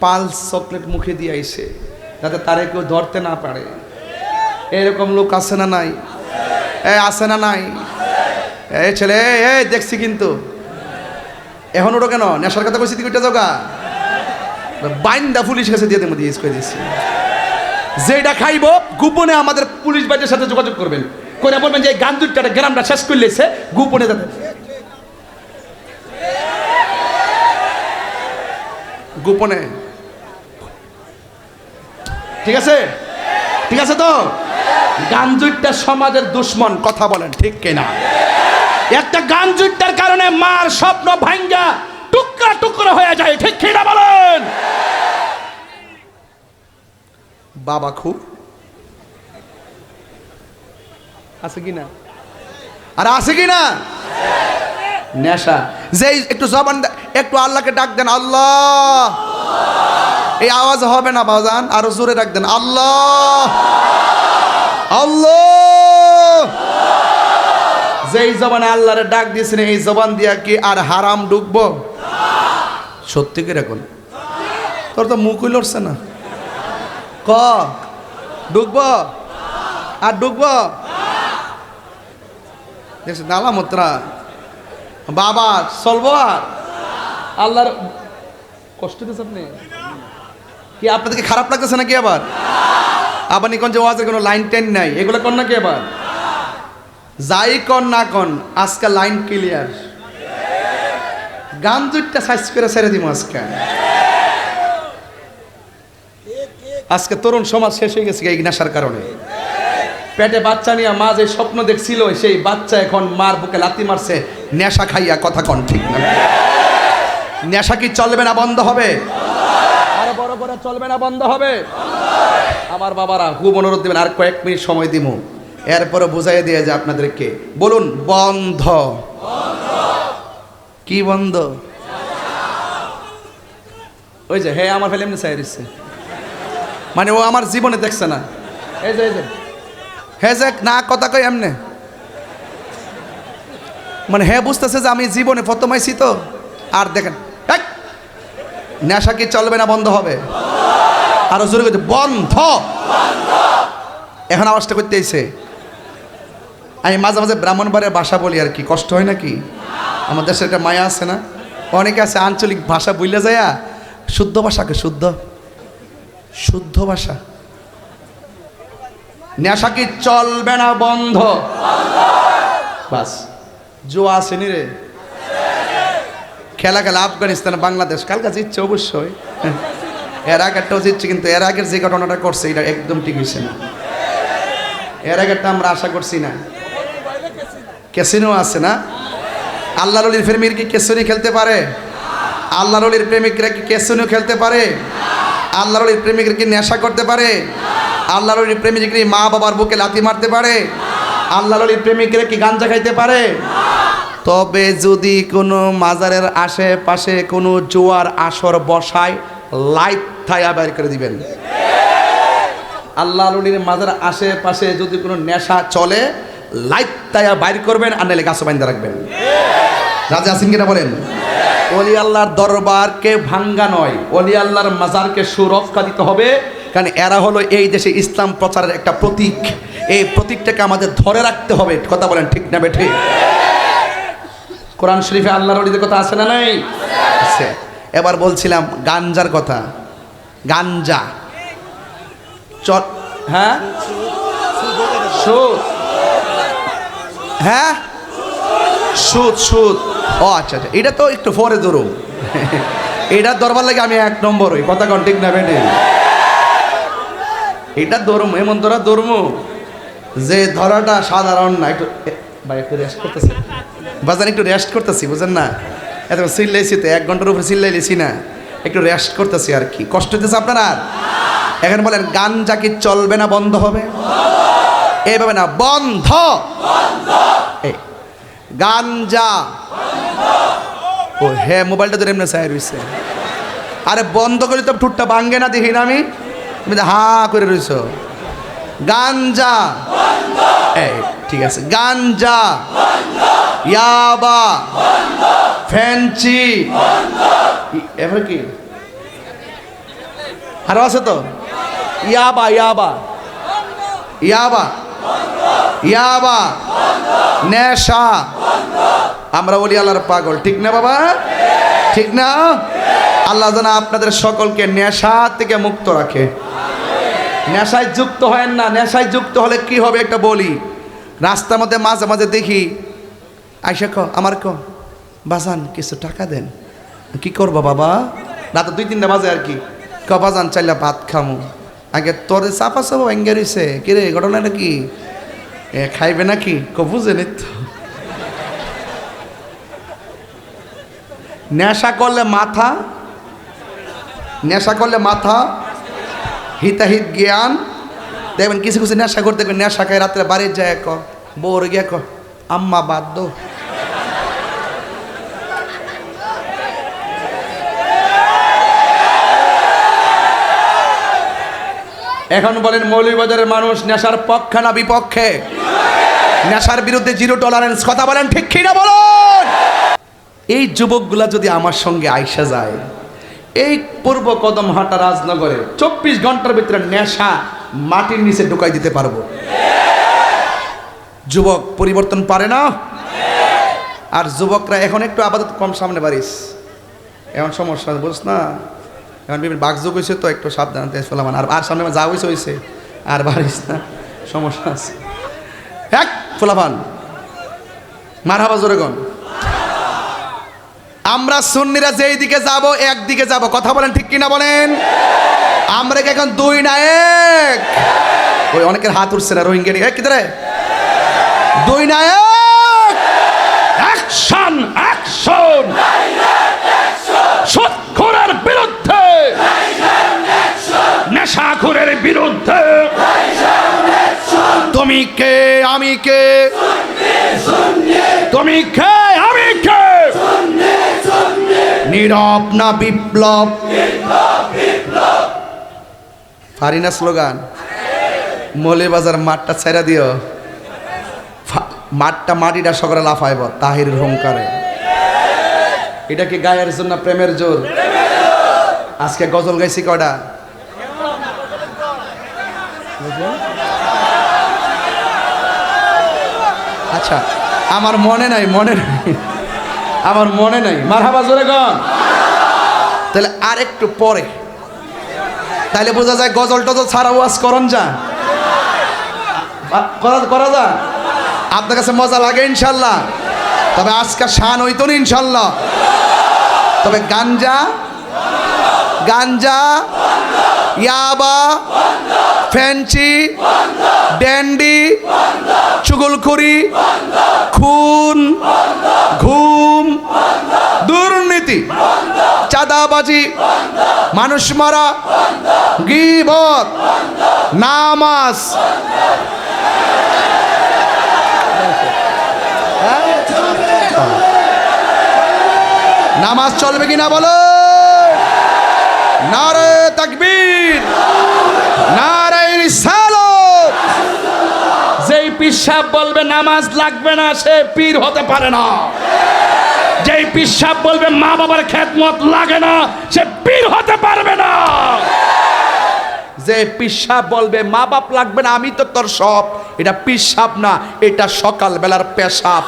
পালস চকলেট মুখে দিয়ে আইসে যাতে তারে কেউ ধরতে না পারে। এরকম লোক আছে না নাই? আছে না নাই? এই ছেলে, এই দেখছি কিন্তু এখন ওটা কেন নেশার কথা কইছি, তুই জগা বাইন্দা পুলিশ কাছে দিয়ে দিয়ে করে দিচ্ছি। যেটা খাইব গোপনে আমাদের পুলিশ বাড়ির সাথে যোগাযোগ করবেন, করে বলবেন যে গান দুইটা গ্রামটা শেষ করলেছে, গোপনে যাতে গোপনে। ঠিক আছে? ঠিক আছে তো? গাঞ্জুইটা সমাজের দুশ্মন, কথা বলেন ঠিক কিনা? একটা গাঞ্জুইটার কারণে মার স্বপ্ন ভাঙ্গা টুকরা টুকরা হয়ে যায়, ঠিক কিনা বলেন? বাবা খুব আছে কিনা? আর আছে কিনা? নেশা। যে একটু জবান, একটু আল্লাহকে ডাক দেন, আল্লাহ, এই আওয়াজ হবে না বাজান, আরো জোরে ডাক দেন, আল্লাহ আল্লাহ। যেই জবানে আল্লাহরে ডাক দিয়েছেন এই জবান দিয়া কি আর হারাম ঢুকবো? সত্যি করে এখন তোর তো মুখই লড়ছে না, ক ঢুকবো আর ঢুকবো? দেখছেন আলামতরা বাবা চলবো আর আল্লাহর কষ্ট দিয়েছে আপনি কি? আপনাদেরকে খারাপ লাগতেছে নাকি? আবার আবার নিকন যে ওয়াজের কোনো লাইন টেন নাই, এগুলো কর নাকি? আবার যাই কন না কন আজকে লাইন ক্লিয়ার, গান দুইটা সাইজ করে ছেড়ে দিব আজকে। আজকে তরুণ সমাজ শেষ হয়ে গেছে এই নেশার কারণে। পেটে বাচ্চা নিয়ে মা যে স্বপ্ন দেখছিল সেই বাচ্চা এখন মার বুকে লাথি মারছে নেশা খাইয়া। কথা কন ঠিক না? নেশা কি চলবে না বন্ধ হবে? আরো বড় বড় চলবে না বন্ধ হবে? আমার বাবারা খুব অনুরোধ দিবেন, আর কয়েক মিনিট সময় দিব, এরপরে বুঝাই দিয়ে যে আপনাদেরকে বলুন বন্ধ। কি বন্ধ? ওই যে হ্যাঁ আমার ফেলে এমনি চাই দিচ্ছে, মানে ও আমার জীবনে দেখছে না। এই যে হ্যাঁ যে না কথা কই এমনে, মানে হ্যাঁ বুঝতেছে যে আমি জীবনে প্রথমাইছি তো। আর দেখেন নেশা কি চলবে না বন্ধ হবে? আরো জোরে করছে বন্ধ। এখন আওয়াজটা করতে এসে আমি মাঝে মাঝে ব্রাহ্মণবাড়ির ভাষা বলি আর কি, কষ্ট হয় নাকি? আমার দেশের একটা মায়া আছে না, অনেকে আছে আঞ্চলিক ভাষা বললে যায় শুদ্ধ ভাষাকে শুদ্ধ ভাষা। নেশা কি চলবে না বন্ধ? বাস জোয়া আসেনি রে, খেলা আফগানিস্তান বাংলাদেশ কালকে জিতছে অবশ্যই, এর আগেরটাও জিতছে, কিন্তু এর আগের যে ঘটনাটা করছে এটা একদম ঠিক হয়েছে না। এর আগেরটা আমরা আশা করছি না। ক্যাসিনো আছে না? আল্লাহ রলির প্রেমিক কি ক্যাসিনো খেলতে পারে? আল্লাহ রলির প্রেমিকরা কি ক্যাসিনো খেলতে পারে? আল্লাহ রলির প্রেমিকরা কি নেশা করতে পারে? আল্লাহ রলির প্রেমিকরা মা বাবার বুকে লাথি মারতে পারে? আল্লাহ রলির প্রেমিকরা কি গাঞ্জা খাইতে পারে? তবে যদি কোনো মাজারের আশেপাশে কোনো জোয়ার আসর বসায় লাইট থায়া বের করে দিবেন। আল্লাহ রলির মাজার আশেপাশে যদি কোনো নেশা চলে লাইট থায়া বাইর করবেন, আর নাহলে গাছ বাইন্ধা রাখবেন। রাজা আছেন কিনা বলেন? ওলি আল্লাহর দরবারকে ভাঙ্গা নয়, ওলি আল্লাহর মাজারকে সুরক্ষা দিতে হবে, কারণ এরা হলো এই দেশে ইসলাম প্রচারের একটা প্রতীক। এই প্রতীকটাকে আমাদের ধরে রাখতে হবে। কথা বলেন ঠিক না বেঠে? কোরআন শরীফে আল্লাহর ওলিদের কথা আছে না নাই? আছে। এবার বলছিলাম গাঞ্জার কথা। গাঞ্জা হ্যাঁ সুদ, হ্যাঁ সুদ। ও আচ্ছা, এটা তো একটু পরে ধরুন, এটা ধরবার লাগে আমি এক নম্বর হই। কথা কন ঠিক না বেটে? এটা ধরুম, এমন ধর্ম যে ধরাটা সাধারণ না। একটু ভাই একটু রেস্ট করতেছি বাজান, একটু রেস্ট করতেছি, বুঝেন না? এত চিল্লাইছি তো, 1 ঘন্টার উপরে চিল্লাইলেছি না, একটু রেস্ট করতেছি আর কি। কষ্ট হতেছে আপনার? আর এখন বলেন গাঞ্জা কি চলবে না বন্ধ হবে? এইভাবে না, বন্ধ। গাঞ্জা ও হ্যাঁ মোবাইলটা ধরে এমনি চাই রয়েছে। আরে বন্ধ করে তো ঠুটটা ভাঙ্গে না, দেখি না আমি, তুমি হা করে রয়েছ। গাঞ্জা এই ঠিক আছে, গাঞ্জা, ইয়াবা, ফ্যান্সি, এবার কি আরো আছে তো? ইয়াবা, নেশা। আমরা বলি আল্লাহর পাগল, ঠিক না বাবা? ঠিক না? আল্লাহ যেন আপনাদের সকলকে নেশা থেকে মুক্ত রাখে। নেশায় যুক্ত হয় না। নেশায় যুক্ত হলে কি হবে একটা বলি। রাস্তার মধ্যে মাঝে মাঝে দেখি আইসা আমার বাজান কিছু টাকা দেন। কি করবো বাবা? রাত 2-3টা বাজে আর কি। বাজান চাইলে ভাত খামু। আগে তোরে চাপা চাপা ভেঙ্গে রয়েছে, কিরে ঘটনাটা কি? খাইবে নাকি? বুঝে নিত। নেশা করলে মাথা হিতাহিত জ্ঞান দেখবেন। কিছু কিছু নেশা করতে নেশা খায় রাত্রে বাড়ির যায় বউর গিয়া আম্মা বাধ্য। এখন বলেন মৌলভীবাজারের মানুষ নেশার পক্ষে না বিপক্ষে? নেশার বিরুদ্ধে 0 টলারেন্স। কথা বলেন ঠিক কিনা বলুন? এই যুবকগুলা যদি আমার সঙ্গে আইসা যায়, এই পূর্ব কদম হাটা রাজনগরে 24 ঘন্টার ভিতরে নেশা মাটির নিচে ঢুকাই দিতে পারবো। যুবক পরিবর্তন পারে না? আর যুবকরা এখন একটু আপাতত কম সামনে বাড়িস, এখন সমস্যা বুঝ না। এখন বিভিন্ন বাঘযোগ হয়েছে তো, একটু সাবধান ফেলামান। আর সামনে যা হয়েছে আর বাড়িস না, সমস্যা আছে। এক ফোলাফান মারহাবা জোরে গন। আমরা সুন্নিরা যেই দিকে যাব একদিকে যাব, কথা বলেন ঠিক কিনা বলেন? আমরা কি এখন দুই না এক? ওই অনেকের হাত উঠছে না, রোহিঙ্গা কি ধরে দুই না এক? অ্যাকশন অ্যাকশন সুদখোরের বিরুদ্ধে, নেশাখোরের বিরুদ্ধে। তুমি কে আমি কে, তুমি কে আমি কে, নীরব না বিপ্লব। পারি না স্লোগান? মৌলভীবাজার মাঠটা ছেড়ে দিও, মাঠটা মাটিটা সকলে লাফাইব তাহিরের হুঙ্কারে। এটা কি গায়ের জন্য প্রেমের জোর? আজকে গজল গাইছি কয়টা? আচ্ছা আমার মনে নাই, আমার মনে নাই। মারহাবা জোরে গান। তাহলে আর একটু পরে, তাহলে বোঝা যায় গজল টজল ছাড়া ওয়াজ করন যা করা যা। আপনার কাছে মজা লাগে ইনশাল্লাহ? তবে আজকে শান হইতো না ইনশাল্লাহ। তবে গাঞ্জা গাঞ্জা ইয়াবা ফ্যান্সি ড্যান্ডি চুগলখড়ি খুন ঘুম দুর্নীতি চাঁদাবাজি মানুষ মারা গীবত নামাজ নামাজ চলবে কিনা বলো? নারে তাকবীর, নারে রিসালাত। যেই পিশাব বলবে নামাজ লাগবে না সে পীর হতে পারে না। যেই পিশাব বলবে মা বাবার খেদমত লাগে না সে পীর হতে পারবে না। যে পিশাব বলবে মা বাপ লাগবে না আমি তো তোর সব, এটা পিশাব না, এটা সকাল বেলার পেশাব।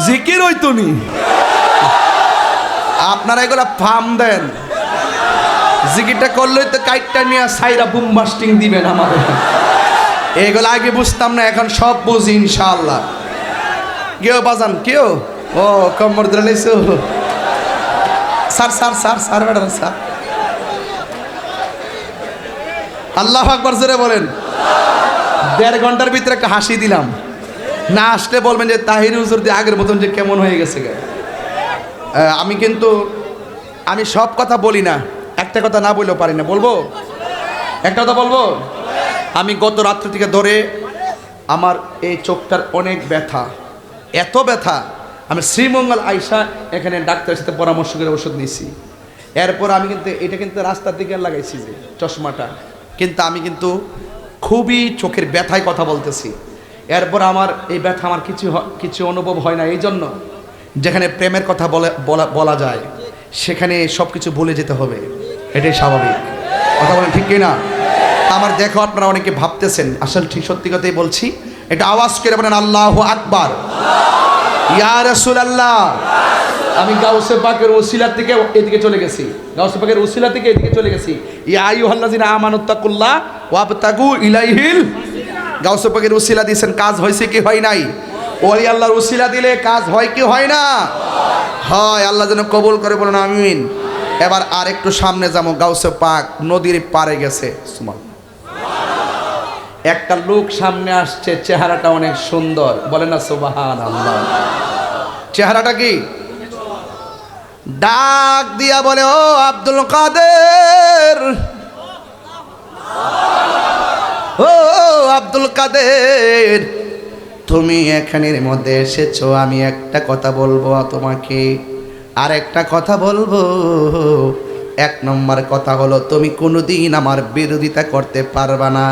জিকির হইতো নি, আপনারা এগুলা ফার্ম দেন। জিকিরটা করলেই তো কাইটটা নিয়ে সাইরা বুম বাস্টিং দিবেন আমাদের। এগুলো আগে বুঝতাম না, এখন সব বুঝি ইনশাআল্লাহ। কেউ বাজান কেউ ও কম্বর ধরে লাইছো sir sir sir sir madam sir. আল্লাহু আকবার জোরে বলেন। 1.5 ঘন্টার ভিতরে একটা হাসি দিলাম, না আসলে বলবেন যে তাহির হুজুর দিয়ে আগের মতন যে কেমন হয়ে গেছে। আমি সব কথা বলি না, একটা কথা না বললেও পারি না। বলবো একটা কথা বলবো। আমি গত রাত্রি থেকে ধরে আমার এই চোখটার অনেক ব্যথা, এত ব্যথা। আমি শ্রীমঙ্গল আইসা এখানে ডাক্তারের সাথে পরামর্শ করে ওষুধ নিয়েছি। এরপর আমি কিন্তু এটা কিন্তু রাস্তার দিকে লাগাইছি যে চশমাটা, কিন্তু আমি কিন্তু খুবই চোখের ব্যথায় কথা বলতেছি। এরপর আমার এই ব্যথা আমার কিছু অনুভব হয় না। এই জন্য যেখানে প্রেমের কথা বলা যায় সেখানে সব কিছু ভুলে যেতে হবে, এটাই স্বাভাবিক। কথা বলেন ঠিক কিনা? আমার দেখো আপনারা অনেকে ভাবতেছেন, আসলে ঠিক সত্যি কথাই বলছি। এটা আওয়াজ করে বলেন আল্লাহু আকবার, ইয়া রাসূলুল্লাহ। আমি গাউসে পাকের ওসিলা থেকে এদিকে চলে গেছি, গাউসে পাকের ওসিলা থেকে এদিকে চলে গেছি। ইয়া আইয়ুহাল্লাযিনা আমানুত্তাকুল্লাহ ওয়াবতাগু ইলাইহিল। গাউসে পাকের ওসিলা দিয়েছেন, কাজ হয়েছে কি হয় নাই? ওলি আল্লাহর ওসিলা দিলে কাজ হয় কি হয় না? হয়। আল্লাহ যেন কবুল করে বলেন আমিন। এবার আর একটু সামনে যাবো, গাউসে পাক নদীর পাড়ে গেছে। একটা লোক সামনে আসছে, চেহারাটা অনেক সুন্দর, বলে না সুবহানাল্লাহ। চেহারাটা কি? ডাক দিয়া বলে, ও আব্দুল কাদের, ও আব্দুল কাদের, তুমি এখানের মধ্যে এসেছো, আমি একটা কথা বলবো তোমাকে, আর একটা কথা বলবো। 1 নম্বর কথা হলো তুমি কোনোদিন আমার বিরোধিতা করতে পারবা না।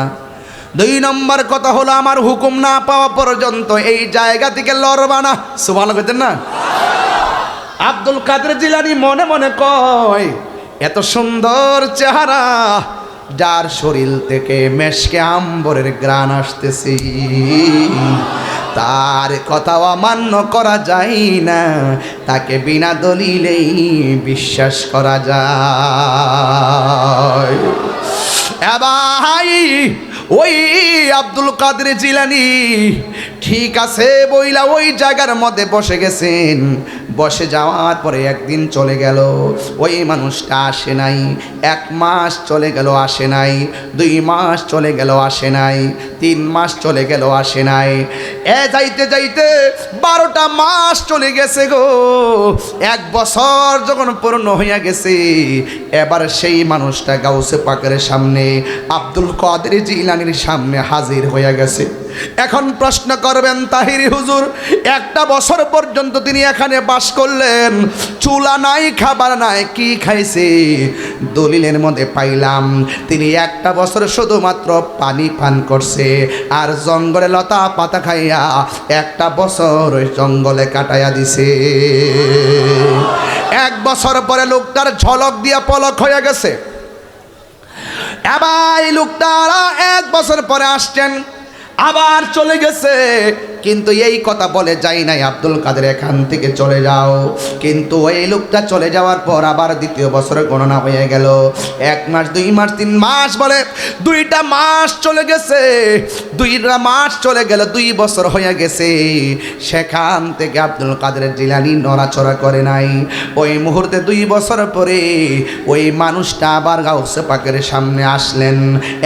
2 নম্বর কথা হলো আমার হুকুম না পাওয়া পর্যন্ত এই জায়গা থেকে লড়বা না। সুবহানাল্লাহ কইতেন না? আব্দুল কাদের জিলানী মনে মনে কয়, এত সুন্দর চেহারা, যার শরীর থেকে মেশকে আম্বরের ঘ্রাণ আসতেছে, তার কথা অমান্য করা যায় না, তাকে বিনা দলিলেই বিশ্বাস করা যায়। ভাই ওই আব্দুল কাদের জিলানী ঠিক আছে বইলা ওই জায়গার মধ্যে বসে গেছেন। বসে যাওয়ার পরে একদিন চলে গেল, ওই মানুষটা আসে নাই। 1 মাস চলে গেল আসে নাই, 2 মাস চলে গেল আসে নাই, 3 মাস চলে গেল আসে নাই। যাইতে যাইতে 12টা মাস চলে গেছে গো। 1 বছর যখন পূর্ণ হইয়া গেছে, এবার সেই মানুষটা গাউসে পাকের সামনে আব্দুল কাদের জিলানীর সামনে হাজির হইয়া গেছে। এখন প্রশ্ন করবেন তাহিরি হুজুর, 1টা বছর পর্যন্ত তিনি এখানে বাস করলেন, চুলা নাই, খাবার নাই, কি খাইছে? দলিলের মধ্যে পাইলাম তিনি 1টা বছর শুধুমাত্র পানি পান করছে, আর জঙ্গলে লতা পাতা খাইয়া 1টা বছর ওই জঙ্গলে কাটাইয়া দিছে। 1 বছর পরে লোকটার ঝলক দিয়া পলক হয়ে গেছে। এবার এই লোকটারা 1 বছর পরে আসছেন, আবার চলে গেছে, কিন্তু এই কথা বলে যাই নাই আব্দুল কাদের এখান থেকে চলে যাও। কিন্তু এই লোকটা চলে যাওয়ার পর আবার 2য় বছরে গণনা হয়ে গেল। 1 মাস, 2 মাস, 3 মাস বলে 2টা মাস চলে গেছে, 2টা মাস চলে গেল, 2 বছর হয়ে গেছে। সেখান থেকে আব্দুল কাদের জিলানী নড়াচড়া করে নাই। ওই মুহূর্তে 2 বছর পরে ওই মানুষটা আবার গাউসে পাকের সামনে আসলেন।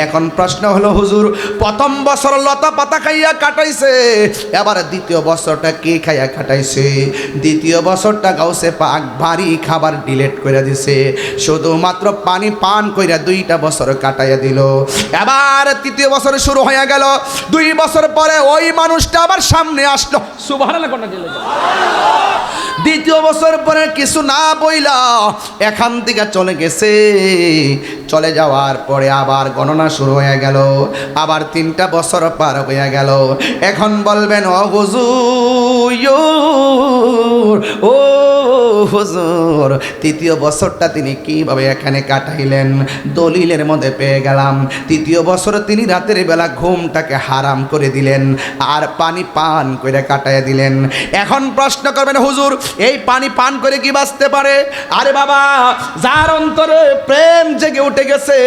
এখন প্রশ্ন হলো হুজুর, 1ম বছর লতা পাতা খাইয়া কাটাইছে, এবার 2য় বছরটা কে খাইয়া কাটাইছে? 2য় বছরটা গাউসে পাক ভারী খাবার ডিলেট করে দিছে, শুধুমাত্র পানি পান কইরা 2টা বছর কাটাইয়া দিল। এবার 3য় বছর শুরু হয়ে গেল। 2 বছর পরে ওই মানুষটা আবার সামনে আসলো। সুবহানাল্লাহ কোনটা দিল? 2য় বছর পরে কিছু না বইলা এখান থেকে চলে গেছে। চলে যাওয়ার পরে আবার গণনা শুরু হয়ে গেল, আবার 3টা বছর পার হয়ে গেল। এখন বলবেন ও হুজুর, ও হুজুর, 3য় বছরটা তিনি কিভাবে এখানে কাটাইলেন? দলিলের মধ্যে পেয়ে গেলাম 3য় বছর তিনি রাতের বেলা ঘুমটাকে হারাম করে দিলেন, আর পানি পান করে কাটাইয়া দিলেন। এখন প্রশ্ন করবেন হুজুর, এই পানি পান করে কি বাঁচতে পারে? আরে বাবা, যার অন্তরে প্রেম জেগে উঠে গেছে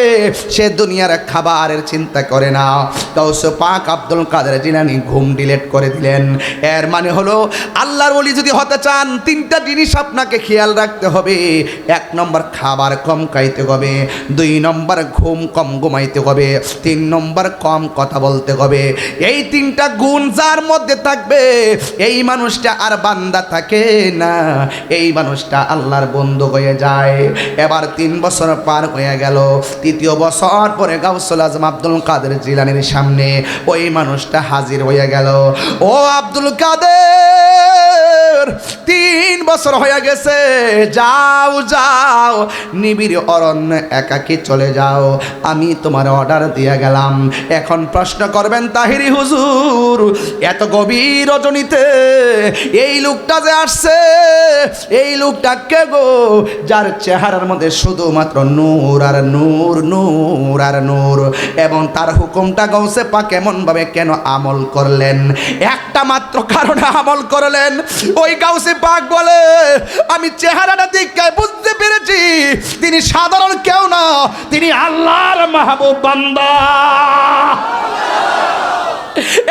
সে দুনিয়ার খাবারের চিন্তা করে না। গাউসে পাক আব্দুল কাদের জিলানী ঘুম ডিলেট করে দিলেন। এর মানে হলো আল্লাহর ওলি যদি হতে চান 3টা জিনিস আপনাকে খেয়াল রাখতে হবে। 1 নম্বর খাবার কম খাইতে হবে, 2 নম্বর ঘুম কম ঘুমাইতে হবে, 3 নম্বর কম কথা বলতে হবে। এই 3টা গুণ যার মধ্যে থাকবে এই মানুষটা আর বান্দা থাকে না, এই মানুষটা আল্লাহর বন্ধু হয়ে যায়। এবার 3 বছর পার হয়ে গেল। 3য় বছর পরে গাউসুল আজম আব্দুল কাদের জিলানীর সামনে ওই মানুষটা হাজির হয়ে গেল। ও আব্দুল কাদের, 3 বছর হয়ে গেছে, যাও যাও নিবিড় অরণ্য একাকী চলে যাও, আমি তোমার অর্ডার দিয়ে গেলাম। এখন প্রশ্ন করবেন তাহিরি হুজুর, এত গভীর রজনীতে এই লোকটা যে আসছে, এই লোকটা কে গো? যার চেহারার মধ্যে শুধুমাত্র নূর আর নূর, নূর আর নূর, এবং তার হুকুমটা গাউসে পাক কেমন ভাবে কেন আমল করলেন? একটা মাত্র কারণে আমল করলেন। ওই গাউসে পাক বলে, আমি চেহারাটা দেখে বুঝতে পেরেছি তিনি সাধারণ কেউ না, তিনি আল্লাহর মাহবুব বান্দা।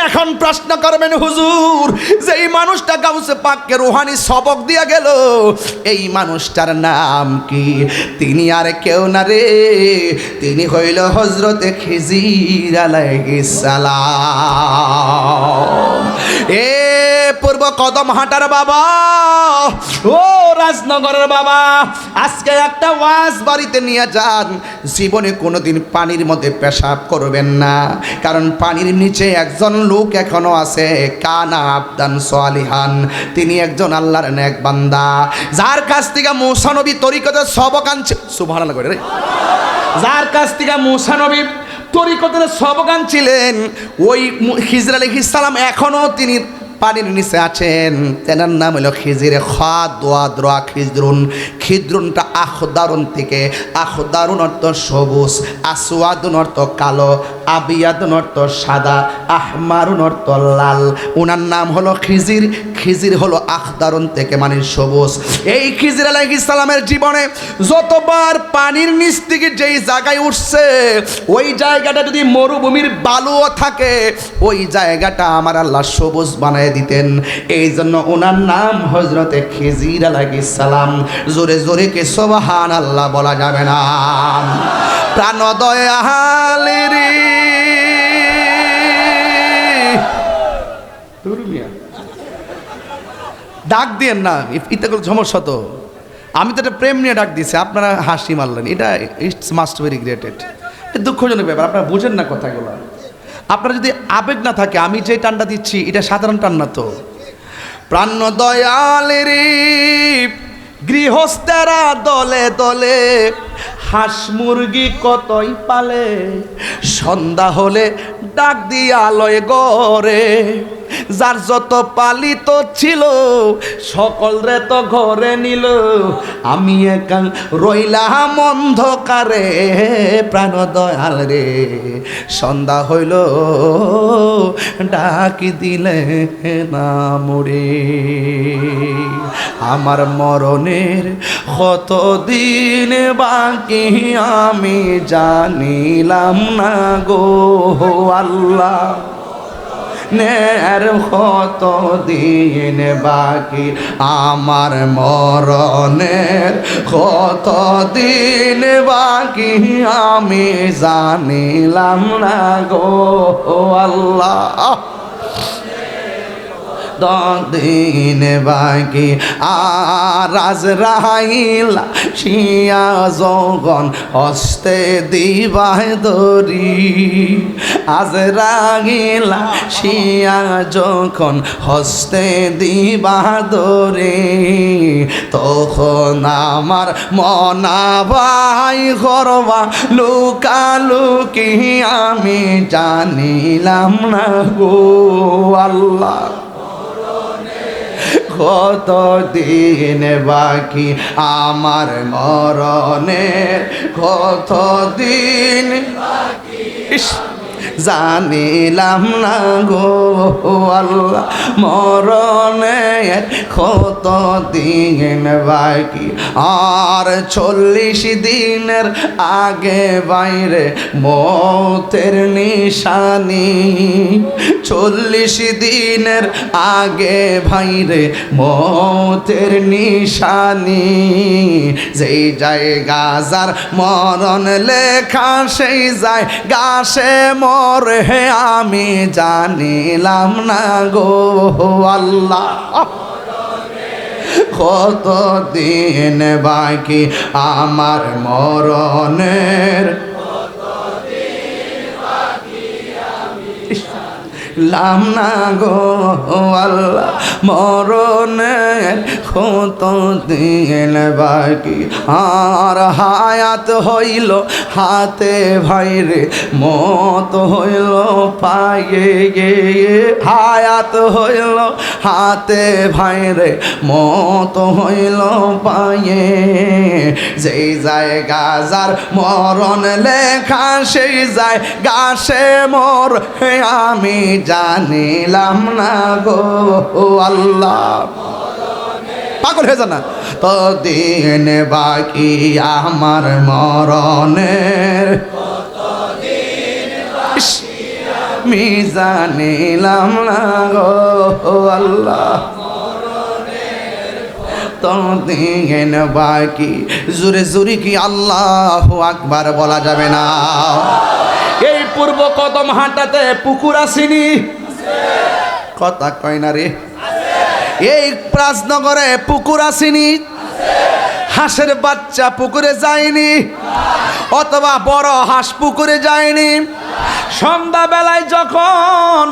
এখন প্রশ্ন করবেন হুজুর, যে এই মানুষটা গাউসে পাককে রুহানি সবক দিয়া গেল, এই মানুষটার নাম কি? তিনি আর কেউ না রে, তিনি হইল হযরতে খিজির আলাইহিস সালাম। এ পূর্ব কদম হাটার বাবা, ও রাজনগরের বাবা, আজকে একটা ওয়াজ বাড়িতে নিয়ে যান। জীবনে কোনোদিন পানির মধ্যে পেশাব করবেন না, কারণ পানির নিচে একজন লোক এখনো আছে, কানা আবদান সালিহান, তিনি একজন আল্লাহর নেক বান্দা, যার কাছ থেকে মুসা নবী তরিকতের সবক আনছে। সুবহানাল্লাহ করে রে। যার কাছ থেকে মুসা নবী তরিকতের সবক আনছিলেন, ওই খিজির আলাইহিস সালাম এখনো তিনি পানির নিচে আছেন। তেনার নাম হলো খিজির, খাদওয়াদরা খিজরুন। খিজরুনটা আখদারুন থেকে, আখদারুন অর্থ সবুজ, আসওয়াদুন অর্থ কালো, আবিয়াদ অর্থ সাদা, আহমারুন অর্থ লাল। ওনার নাম হলো খিজির। খিজির হলো আখদারুন থেকে মানে সবুজ। এই খিজির আলাইহিস সালামের জীবনে যতবার পানির নিচ থেকে যেই জায়গায় উঠছে, ওই জায়গাটা যদি মরুভূমির বালুও থাকে, ওই জায়গাটা আমার আল্লাহ সবুজ বানায় দিতেন। এই জন্য ওনার নাম হযরতে খিজির আলাইহিস সালাম। জোরে জোরে কে সুবহানাল্লাহ বলা যাবে না? প্রাণ দয়ালেরি ডাক দিয়েন না, ইতে করে সমস্যা তো। আমি তো একটা প্রেম নিয়ে ডাক দিয়েছি, আপনারা হাসি মারলেন। এটা ইটস মাস্ট বি রিগ্রেটেড। দুঃখজনক ব্যাপার, আপনারা বুঝেন না কথাগুলো। আপনারা যদি আবেগ না থাকে, আমি যে টানটা দিচ্ছি এটা সাধারণ টান না তো। প্রাণ দয়ালেরি গৃহস্থেরা দলে দলে হাঁস মুরগি কতই পালে, সন্ধ্যা হলে ডাক দিয়া লয় গরে। যার যত পালিত ছিল সকল রে তো ঘরে নিল, আমি একা রইলাম অন্ধকারে। প্রাণ দয়াল রে সন্ধ্যা হইল ডাকি দিলে না মোরে। আমার মরণের কতদিন বাকি আমি জানিলাম না গো আল্লাহ। নের কত দিন বাকি আমার মরণের কত দিন বাকি আমি জানিলাম না গো আল্লাহ। দিন বাকি আর আজরাইল শিয়া যখন হস্তে দিবায় দরি, আজরাইল শিয়া যখন হস্তে দিবা দরি, তখন আমার মনা ভাই করবা লুকালুকি আমি জানিলাম না গো আল্লাহ। কত দিন বাকি আমার মরণের কত দিন জানিলাম না গো আল্লাহ। মরণের কত দিন বাকি আর 40 দিনের আগে বাইরে মৌতের নিশানি। 40 দিনের আগে বাইরে মৌতের নিশানি। যেই জায়গা যার মরণ লেখা সেই যায় গাছে মরে আমি জানিলাম না গো আল্লাহ। কত দিন বাকি আমার মরণের লাম না গো আল্লাহ। মরণের কত দিন বাকি আর হায়াত হইল হাতে ভাইরে মত হইল পায়ে গে। হায়াত হইল হাতে ভাইরে মত হইল পায়ে। যেই জায়গা যার মরণ লেখা সেই যায় গাছে মোর আমি জানিলাম না গো আল্লাহ। পাগল হয়ে যান না। তো দিন বাকি আমার মরণের আমি জানিলাম না গো আল্লাহ। তো দিন বাকি জোরে জোরে কি আল্লাহু আকবার বলা যাবে না? এই পূর্ব কদম হাঁটাতে পুকুর আসেনি, কথা কয় না রে। এই রাজনগরে পুকুর আসেনি, হাঁসের বাচ্চা পুকুরে যায়নি, অথবা বড় হাঁস পুকুরে যায়নি। সন্ধ্যা বেলায় যখন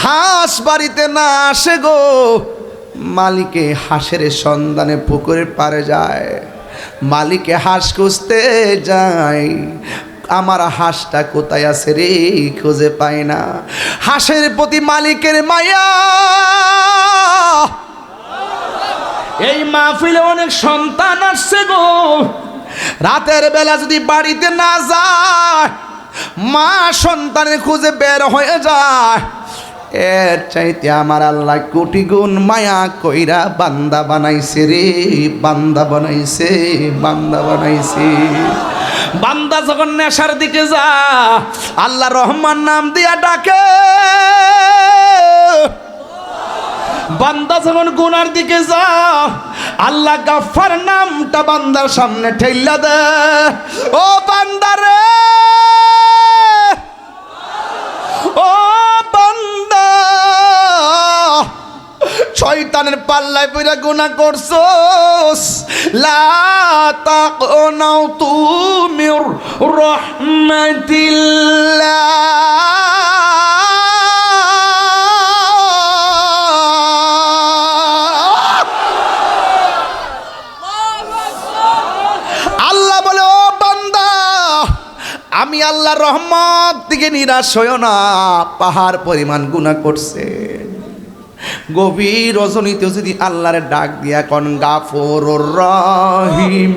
হাঁস বাড়িতে না আসে গো, মালিকে হাঁসের সন্ধানে পুকুরের পাড়ে যায়। মালিকে হাঁস খুঁজতে যায়, আমার হাঁসটা কোথায় আছে রে, খুঁজে পায় না। হাঁসের প্রতি মালিকের মায়া। এই মাহফিলে অনেক সন্তান আসছে গো, রাতের বেলা যদি বাড়িতে না যায় মা সন্তানের খুঁজে বের হয়ে যায়, এর চাইতে আমার আল্লাহ কোটি গুণ মায়া কইরা বান্দা বানাইছে রে, বান্দা বানাইছে, বান্দা বানাইছে। বান্দা যখন নেশার দিকে যা আল্লাহ রহমান নাম দিয়া ডাকে, বান্দা যখন গুনার দিকে যা আল্লাহ গাফফার নামটা বান্দার সামনে ঠেইলা দে। ও বান্দা রে, ও বান্দা, শয়তানের পাল্লায় পইরা গুনাহ করছস, লা তাকনাতু মির রাহমাতিল্লাহ। আল্লাহ বলে, ও বান্দা, আমি আল্লাহর রহমত থেকে নিরাশ হইও না। পাহাড় পরিমাণ গুনাহ করছে, গভীর রজনীতে যদি আল্লাহরে ডাক দিয়া কোন গাফুরুর রহিম,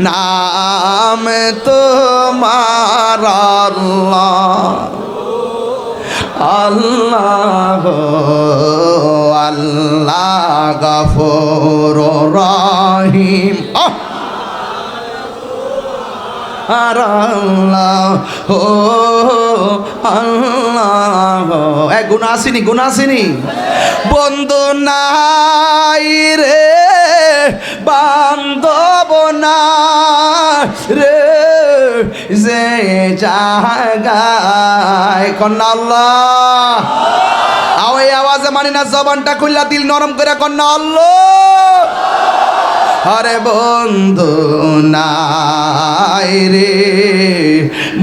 নাম তোমার আল্লাহ, আল্লাহ আল্লাহ গাফুরুর রহিম, আল্লাহ ও আল্লাহ। এক গুনাহ আসেনি, গুনাহ আসেনি, বন্ধু নাই রে বান্ধব নাই রে, যে জায়গায় কন্যা আল্লাহ। ওই আওয়াজে মানি না, জবানটা খুললা দিল নরম করে কন্যা আল্লাহ। আরে বন্ধু নাই রে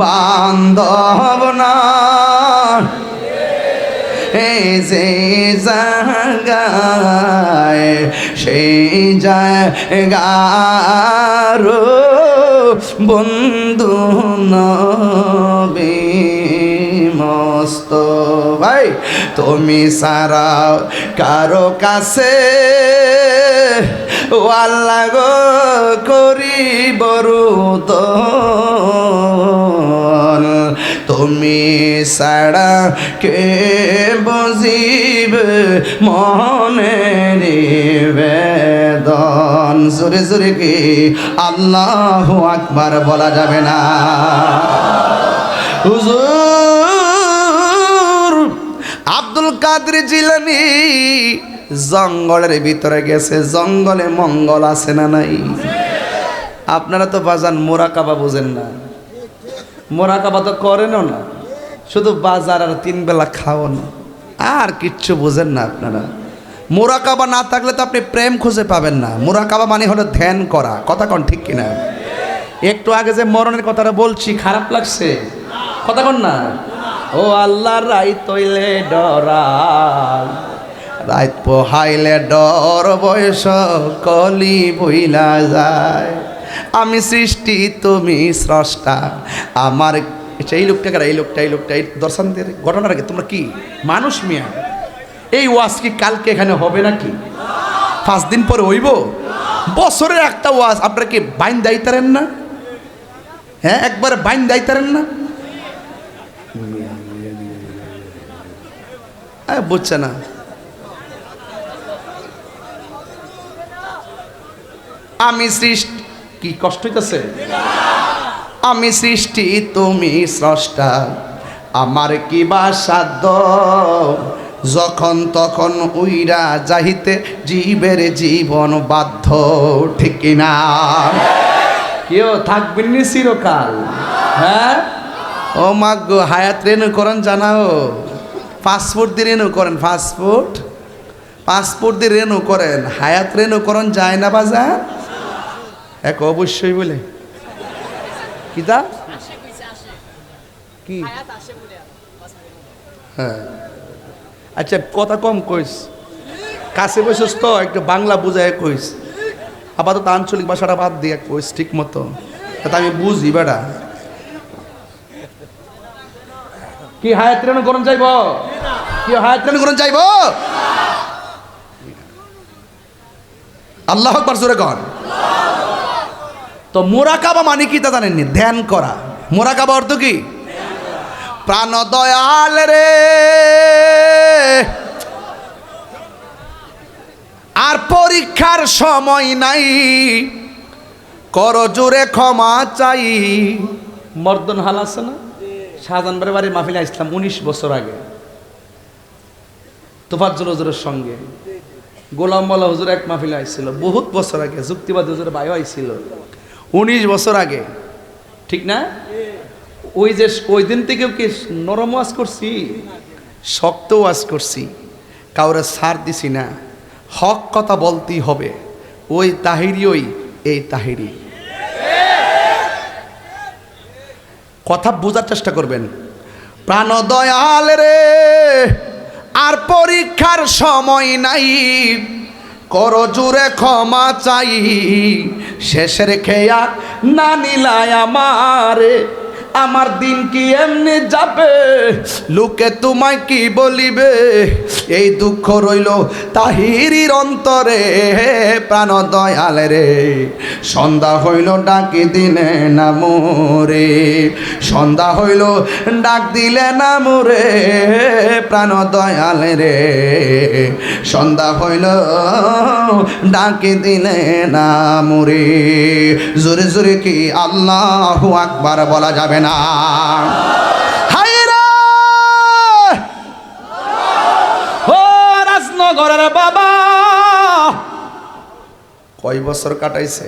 বান্ধব না, এই যে জায়গায় সেই জায়গার বন্ধু নবী মস্ত ভাই, তুমি সারা কারো কাছে ও আল্লাহ গো করি বরুদ, তুমি সারা কে বুঝিবে মনের বেদন। জোরে জোরে কি আল্লাহু আকবার বলা যাবে না? হুজুর আব্দুল কাদের জিলানী জঙ্গলের ভিতরে গেছে, জঙ্গলে মঙ্গল আছে না নাই? আপনারা তো বাজান মোরাকাবা বুঝেন না, মোরাকাবা তো করেনও না, শুধু বাজার আর 3 বেলা খাওয়ান, আর কিচ্ছু বুঝেন না আপনারা। মোরাকাবা না থাকলে তো আপনি প্রেম খুঁজে পাবেন না। মোরাকাবা মানে হলো ধ্যান করা, কথা কন ঠিক কিনা? একটু আগে যে মরণের কথাটা বলছি, খারাপ লাগছে? কথা কন না। ও আল্লাহ রাই তৈলে ডরাল, রাত পোহাইলে ডর বয়স কলি বইলা যায়, আমি সৃষ্টি তুমি স্রষ্টা আমার। এই লোকটা কারা? এই লোকটা এই দর্শনদের ঘটনার আগে তোমরা কি মানুষ মিয়া? এই ওয়াজ কি কালকে এখানে হবে নাকি? 5 দিন পরে হইব? বছরের একটা ওয়াজ আপনারা কি বাইন দাইতারেন না? হ্যাঁ, একবার বাইন দাইতারেন না? বুঝছে না? আমি সৃষ্টি, কি কষ্ট হইতেছে? আমি সৃষ্টি তুমি স্রষ্টা, আমার কি বা সাধ্য, যখন তখন উইরা যাইতে জীবের জীবন বাধ্য, ঠিক কিনা? কেউ থাকবেন নি চিরকাল? হ্যাঁ, ও মাগো হায়াত রেনু করেন জানাও, পাসপোর্ট দিয়ে রেনু করেন, পাসপোর্ট দিয়ে রেনু করেন, হায়াত রেনু করেন যায় না বাজার? এক অবশ্যই বলে কি দা কি? হ্যাঁ, আচ্ছা কথা কম কইস, কাছে বসেস তো একটু বাংলা বুঝায় কইস, আপাতত আঞ্চলিক ভাষাটা বাদ দিয়ে কইস ঠিক মতো, তাতে আমি বুঝি বেটা। কি হায়াত রেনু করন যাইব? কি হায়াত রেনু করন যাইব? আল্লাহু আকবার জোরে কর। তো মোরাকাবা মানে কি তা জানেননি? ধ্যান করা। মোরাকাবা অর্থ কি? প্রাণ দয়াল রে, আর পরীক্ষার সময় নাই, কর জোরে ক্ষমা চাই। মর্দন হাল আছে না, শাহজাহান বাড়ির মাহফিলে ইসলাম 19 বছর আগে তোফাজ্জল হুজুরের সঙ্গে গোলাম মোল্লা হুজুর এক মাহফিলে আইছিল বহুত বছর আগে, যুক্তিবাদ হুজুরের ভাইও আইছিল 19 বছর আগে, ঠিক না? ওই দিন থেকেও কি নরম ওয়াজ করছি, শক্ত ওয়াজ করছি, কাউরে ছাড় দিছি না, হক কথা বলতেই হবে। ওই তাহিরি, ওই এই তাহিরি, কথা বোঝার চেষ্টা করবেন। প্রাণ দয়াল রে, আর পরীক্ষার সময় নাই, কর জোরে ক্ষমা চাই। শেষের খেয়া না নিলায় আমারে, আমার দিন কি এমনি যাবে, লোকে তোমায় কি বলিবে, এই দুঃখ রইল তাহিরির অন্তরে। প্রাণ দয়াল রে, সন্ধ্যা হইল ডাকি দিলে না মোরে, সন্ধ্যা হইল ডাক দিলে না মোরে। প্রাণ দয়াল রে, সন্ধ্যা হইল ডাকি দিলে না মোরে। জোরে জোরে কি আল্লাহু আকবার বলা যাবে না? হায়রে ও রাজনগরের বাবা, কয় বছর কাটাইছে,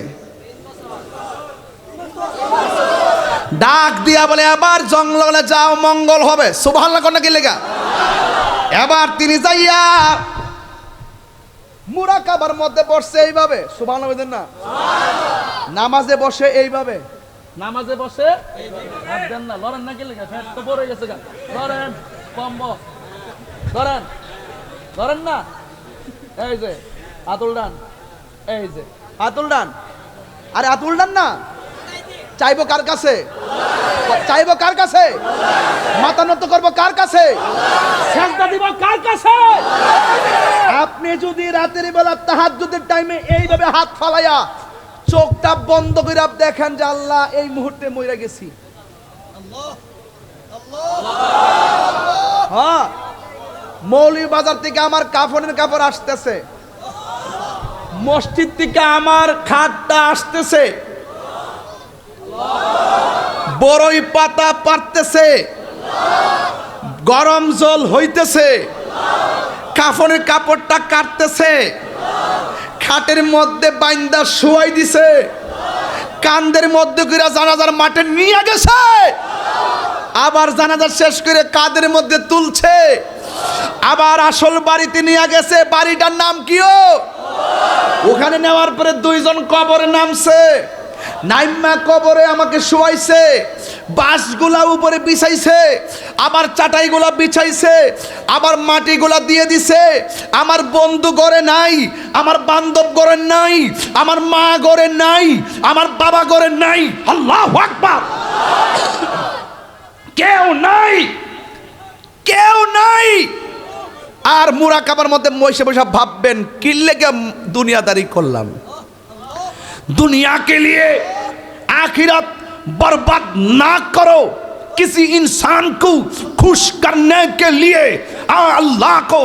ডাক দিয়া বলে আবার জঙ্গলে যাও, মঙ্গল হবে। সুবহানাল্লাহ কোন কি লেগা? এবার তিনি যাইয়া মুরাকাবার মধ্যে বসছে এইভাবে, সুবহানাল্লাহ বলেন না? নামাজে বসে এইভাবে, নামাজে বসে হাত দেন না, লড়েন না, কি লেগে ফ্যাট তো পড়ে গেছে, ধরেন কম্ব, ধরেন ধরেন না, এই যে আতুল ডান, এই যে আতুল ডান, আরে আতুল ডান না, চাইবো কার কাছে? চাইবো কার কাছে? মাথা নত করবো কার কাছে? সেজদা দিব কার কাছে? আপনি যদি রাতের বেলা তাহাজ্জুদের টাইমে এইভাবে হাত ফালাইয়া চোখটা বন্ধ করে দেখেন যে আল্লাহ এই মুহূর্তে মইরা গেছি, হ্যাঁ, মৌলভী বাজার থেকে আমার কাফনের কাপড় আসতেছে, মসজিদ থেকে আমার খাটটা আসতেছে, বড়ই পাতা পারতেছে, গরম জল হইতেছে, কাফনের কাপড়টা কাটতেছে, খাটের মধ্যে বাইন্দা শুয়াই দিছে, কান্দের মধ্যে করে জানাজার মাঠে নিয়ে গেছে, আবার জানাজা শেষ করে কাদের মধ্যে তুলছে, আবার আসল বাড়িতে নিয়ে গেছে। বাড়িটার নাম কিও? ওখানে নেওয়ার পরে দুইজন কবরে নামছে, নাইম্মা কবরে আমাকে শোয়াইছে, বাঁশগুলা উপরে বিছাইছে, আবার চাটাইগুলা বিছাইছে, আবার মাটিগুলা দিয়ে দিছে। আমার বন্ধু ঘরে নাই, আমার বান্ধব ঘরে নাই, আমার মা ঘরে নাই, আমার বাবা ঘরে নাই। আল্লাহু আকবার! কেউ নাই, কেউ নাই। আর মুরাকাবার মধ্যে বসে বসে ভাববেন কি লেগে দুনিয়াদারি করলাম, दुनिया के लिए आखिरत बर्बाद ना करो, किसी इंसान को खुश करने के लिए अल्लाह को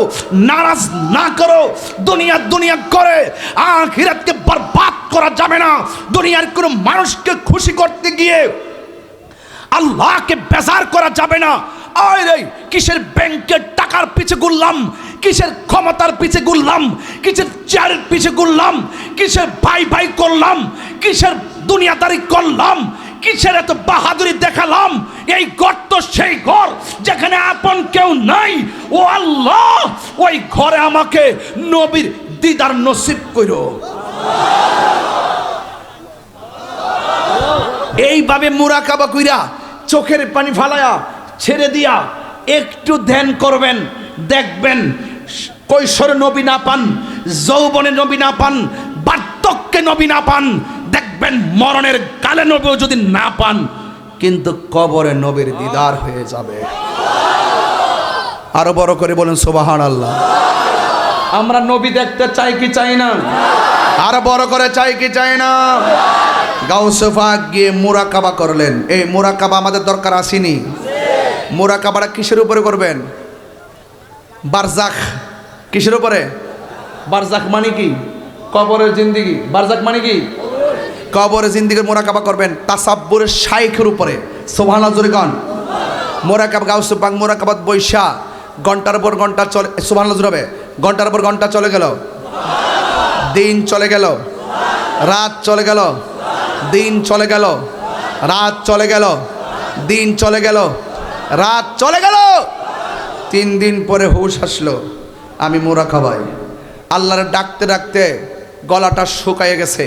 नाराज ना करो। दुनिया दुनिया करे आखिरत के बर्बाद करा जाबे ना। दुनियार कोनो मानुषके खुशी करते गिये আল্লাহকে বেজার করা যাবে না। আরে কিসের ব্যাংকের টাকার পিছে ঘুরলাম, কিসের ক্ষমতার পিছে ঘুরলাম, কিসের চেয়ারের পিছে ঘুরলাম, কিসের ভাই ভাই করলাম, কিসের দুনিয়াদারি করলাম, কিসের এত বাহাদুরি দেখালাম। এই ঘর তো সেই ঘর যেখানে আপন কেউ নাই। ও আল্লাহ, ওই ঘরে আমাকে নবীর দিদার নসিব করো। এইভাবে মুরাকাবা কইরা চোখের পানি ফালায়া ছেড়ে দিয়া একটু ধ্যান করবেন, দেখবেন কৈশোরে নবী না পান, যৌবনে নবী না পান, বার্ধক্যে নবী না পান, দেখবেন মরণের কালে নবীও যদি না পান কিন্তু কবরে নবীর দিদার হয়ে যাবে। আরো বড় করে বলেন সুবহানাল্লাহ। আমরা নবী দেখতে চাই কি চাই না? আরো বড় করে চাই কি চাই না? গাউসে পাক গিয়ে মুরাকাবা করলেন। এই মুরাকাবা আমাদের দরকার আসেনি? মোরাকাবাটা কিসের উপরে করবেন? বারজাখ। কিসের উপরে? বারজাখ মানে কি? কবরের জিন্দেগি। বারজাখ মানে কি? কবরের জিন্দেগির মোরাকাবা করবেন তাসাব্বুরের শাইখের উপরে। সুবহানাল্লাহ জোরে গান। মোরাকাবা গাউসে পাক মোরাকাবাত বৈশা ঘন্টার পর ঘন্টা চলে। সুবহানাল্লাহ জোরে হবে। ঘন্টার পর ঘন্টা চলে গেল, দিন চলে গেল, রাত চলে গেল, দিন চলে গেল, রাত চলে গেল, দিন চলে গেল, রাত চলে গেল। 3 দিন পরে হুশ আসলো, আমি মোরাকাবায়। আল্লাহরে ডাকতে ডাকতে গলাটা শুকায়ে গেছে।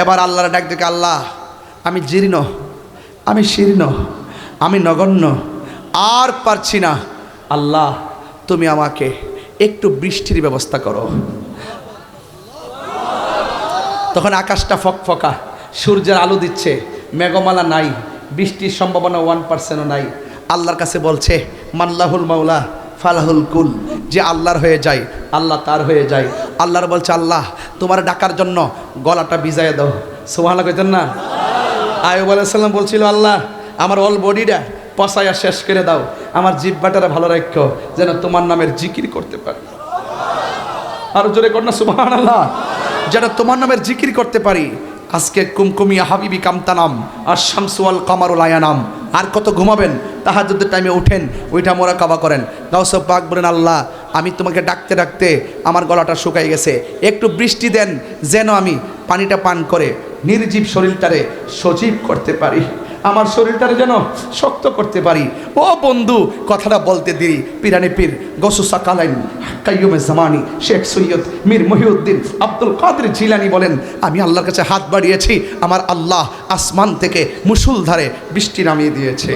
এবার আল্লাহরে ডাক দেখে, আল্লাহ আমি জীর্ণ, আমি শীর্ণ, আমি নগণ্য, আর পারছি না। আল্লাহ তুমি আমাকে একটু বৃষ্টির ব্যবস্থা করো। তখন আকাশটা ফকফকা, সূর্যের আলো দিচ্ছে, মেঘমালা নাই, বৃষ্টির সম্ভাবনা 1%ও নাই। আল্লাহর কাছে বলছে, মাল্লাহুল মাওলা ফালাহুল কুল, যে আল্লাহর হয়ে যায় আল্লাহ তার হয়ে যায়। আল্লাহর বলছে, আল্লাহ তোমার ডাকার জন্য গলাটা ভিজাইয়া দাও। সুবহানাল্লাহ কইতেন না? আইয়ুব আলাইহিস সালাম বলছিল, আল্লাহ আমার অল বডিটা পচাইয়া শেষ করে দাও, আমার জিহ্বাটারে ভালো রাখো যেন তোমার নামের জিকির করতে পারি। আর জোরে কর না সুবহানাল্লাহ। যেন তোমার নামের জিকির করতে পারি। আজকে কুমকুমিয়া হাবিবি কামতানাম আর শামসুয়াল কামারুল আয়ানাম। আর কত ঘুমাবেন? তাহাজ্জুদের টাইমে উঠেন, ওইটা মোরাকাবা করেন। গাউসে পাক বলেন, আল্লাহ আমি তোমাকে ডাকতে ডাকতে আমার গলাটা শুকাই গেছে, একটু বৃষ্টি দেন যেন আমি পানিটা পান করে নির্জীব শরীরটারে সজীব করতে পারি, আমার শরীরটারে যেন শক্ত করতে পারি। ও বন্ধু, কথাটা বলতে দিই, পিরানি পীর গৌসুস সাকালাইন কাইয়ুমে জামানি শেখ সৈয়দ মীর মহিউদ্দিন আব্দুল কাদের জিলানী বলেন, আমি আল্লাহর কাছে হাত বাড়িয়েছি, আমার আল্লাহ আসমান থেকে মুষলধারে বৃষ্টি নামিয়ে দিয়েছে।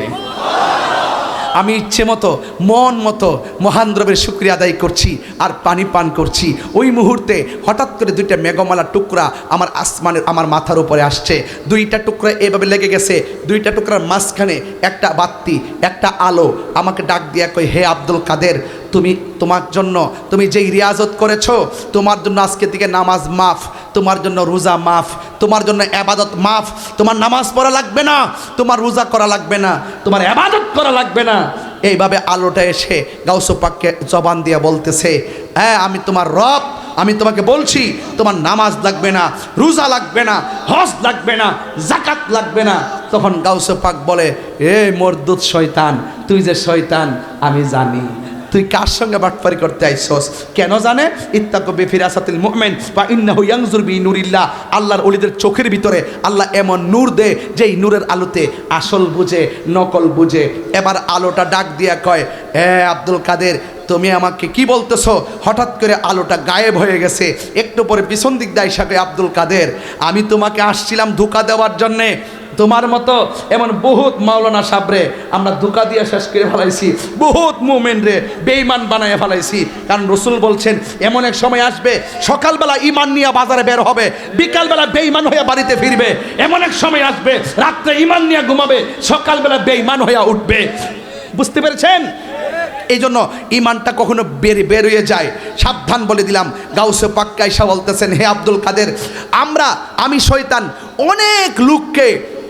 আমি ইচ্ছে মতো মন মতো মহান রবের শুকরিয়া আদায় করছি আর পানি পান করছি। ওই মুহূর্তে হঠাৎ করে 2টা মেঘমালার টুকরা আমার আসমানের আমার মাথার উপরে আসছে। 2টা টুকরা এভাবে লেগে গেছে, 2টা টুকরার মাঝখানে একটা বাতি, একটা আলো আমাকে ডাক দিয়া কই, হে আব্দুল কাদের, তোমার জন্য তুমি যেই রিয়াজত করেছো, তোমার জন্য আজকে থেকে নামাজ মাফ, তোমার জন্য রোজা মাফ, তোমার জন্য ইবাদত মাফ। তোমার নামাজ পড়া লাগবে না, তোমার রোজা করা লাগবে না, তোমার ইবাদত করা লাগবে না। এইভাবে আলোটা এসে গাউসে পাককে জবান দিয়ে বলতেছে, হ্যাঁ আমি তোমার রব, আমি তোমাকে বলছি তোমার নামাজ লাগবে না, রোজা লাগবে না, হজ লাগবে না, যাকাত লাগবে না। তখন গাউসে পাক বলে, এ মরদুদ শয়তান, তুই যে শয়তান আমি জানি, তুই কার সঙ্গে বাটপারি করতে আইছস? কেন জানে? ইত্তাকু বিফিরাসাতিল মুমিন ওয়া ইন্নাহু ইয়ানজুর বিনুরিল্লাহ। আল্লাহর ওলিদের চোখের ভিতরে আল্লাহ এমন নূর দে, যেই নূরের আলোতে আসল বুঝে নকল বুঝে। এবার আলোটা ডাক দিয়া কয়, হে আব্দুল কাদের, তুমি আমাকে কি বলতেছো? হঠাৎ করে আলোটা গায়েব হয়ে গেছে। একটু পরে পিছন দিক দিয়ে আইসা কয়, আব্দুল কাদের, আমি তোমাকে আসছিলাম ধোঁকা দেওয়ার জন্যে। তোমার মতো এমন বহুত মাওলানা সাবরে আমরা ধোঁকা দিয়ে শেষ করে ফেলাইছি, বহুত মুমিন রে বেঈমান বানায় ফেলাইছি। কারণ রসুল বলছেন, এমন এক সময় আসবে সকালবেলা ঈমান নিয়ে বাজারে বের হবে, বিকালবেলা বেঈমান হয়ে বাড়িতে ফিরবে। এমন এক সময় আসবে রাত্রে ঈমান নিয়ে ঘুমাবে, সকালবেলা বেঈমান হয়ে উঠবে। বুঝতে পেরেছেন? এই জন্য ইমানটা কখনো বেরিয়ে যায়, সাবধান বলে দিলাম। গাউসে পাক আয়েশা বলতেছেন, হে আব্দুল কাদের, আমি শয়তান অনেক লোককে,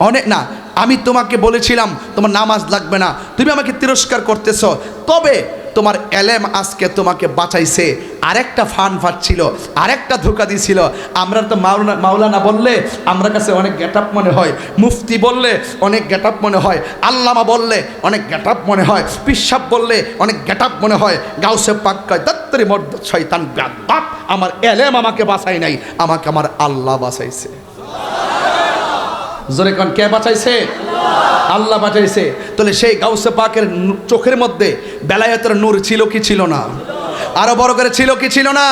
অনেক না, আমি তোমাকে বলেছিলাম তোমার নামাজ লাগবে না, তুমি আমাকে তিরস্কার করতেছ, তবে তোমার এলেম আজকে তোমাকে বাঁচাইছে। আরেকটা ফান ফাটছিল, আরেকটা ধোঁকা দিছিল। আমরা তো মাওলানা বললে আমরা কাছে অনেক গেটআপ মনে হয়, মুফতি বললে অনেক গেটআপ মনে হয়, আল্লামা বললে অনেক গেটআপ মনে হয়, পিসাব বললে অনেক গেটআপ মনে হয়। গাউসে পাক কয়, দত্তরি মর্দ শয়তান বাপ, আমার এলেম আমাকে বাঁচাই নাই, আমাকে আমার আল্লাহ বাঁচাইছে। জোরে কোন, কে বাঁচাইছে? আল্লাহ বাঁচাইছে। তাহলে সেই গাউসে পাকের চোখের মধ্যে বেলায়েতের নূর ছিল কি ছিল না? আরো বড় করে ছিল কি ছিল না?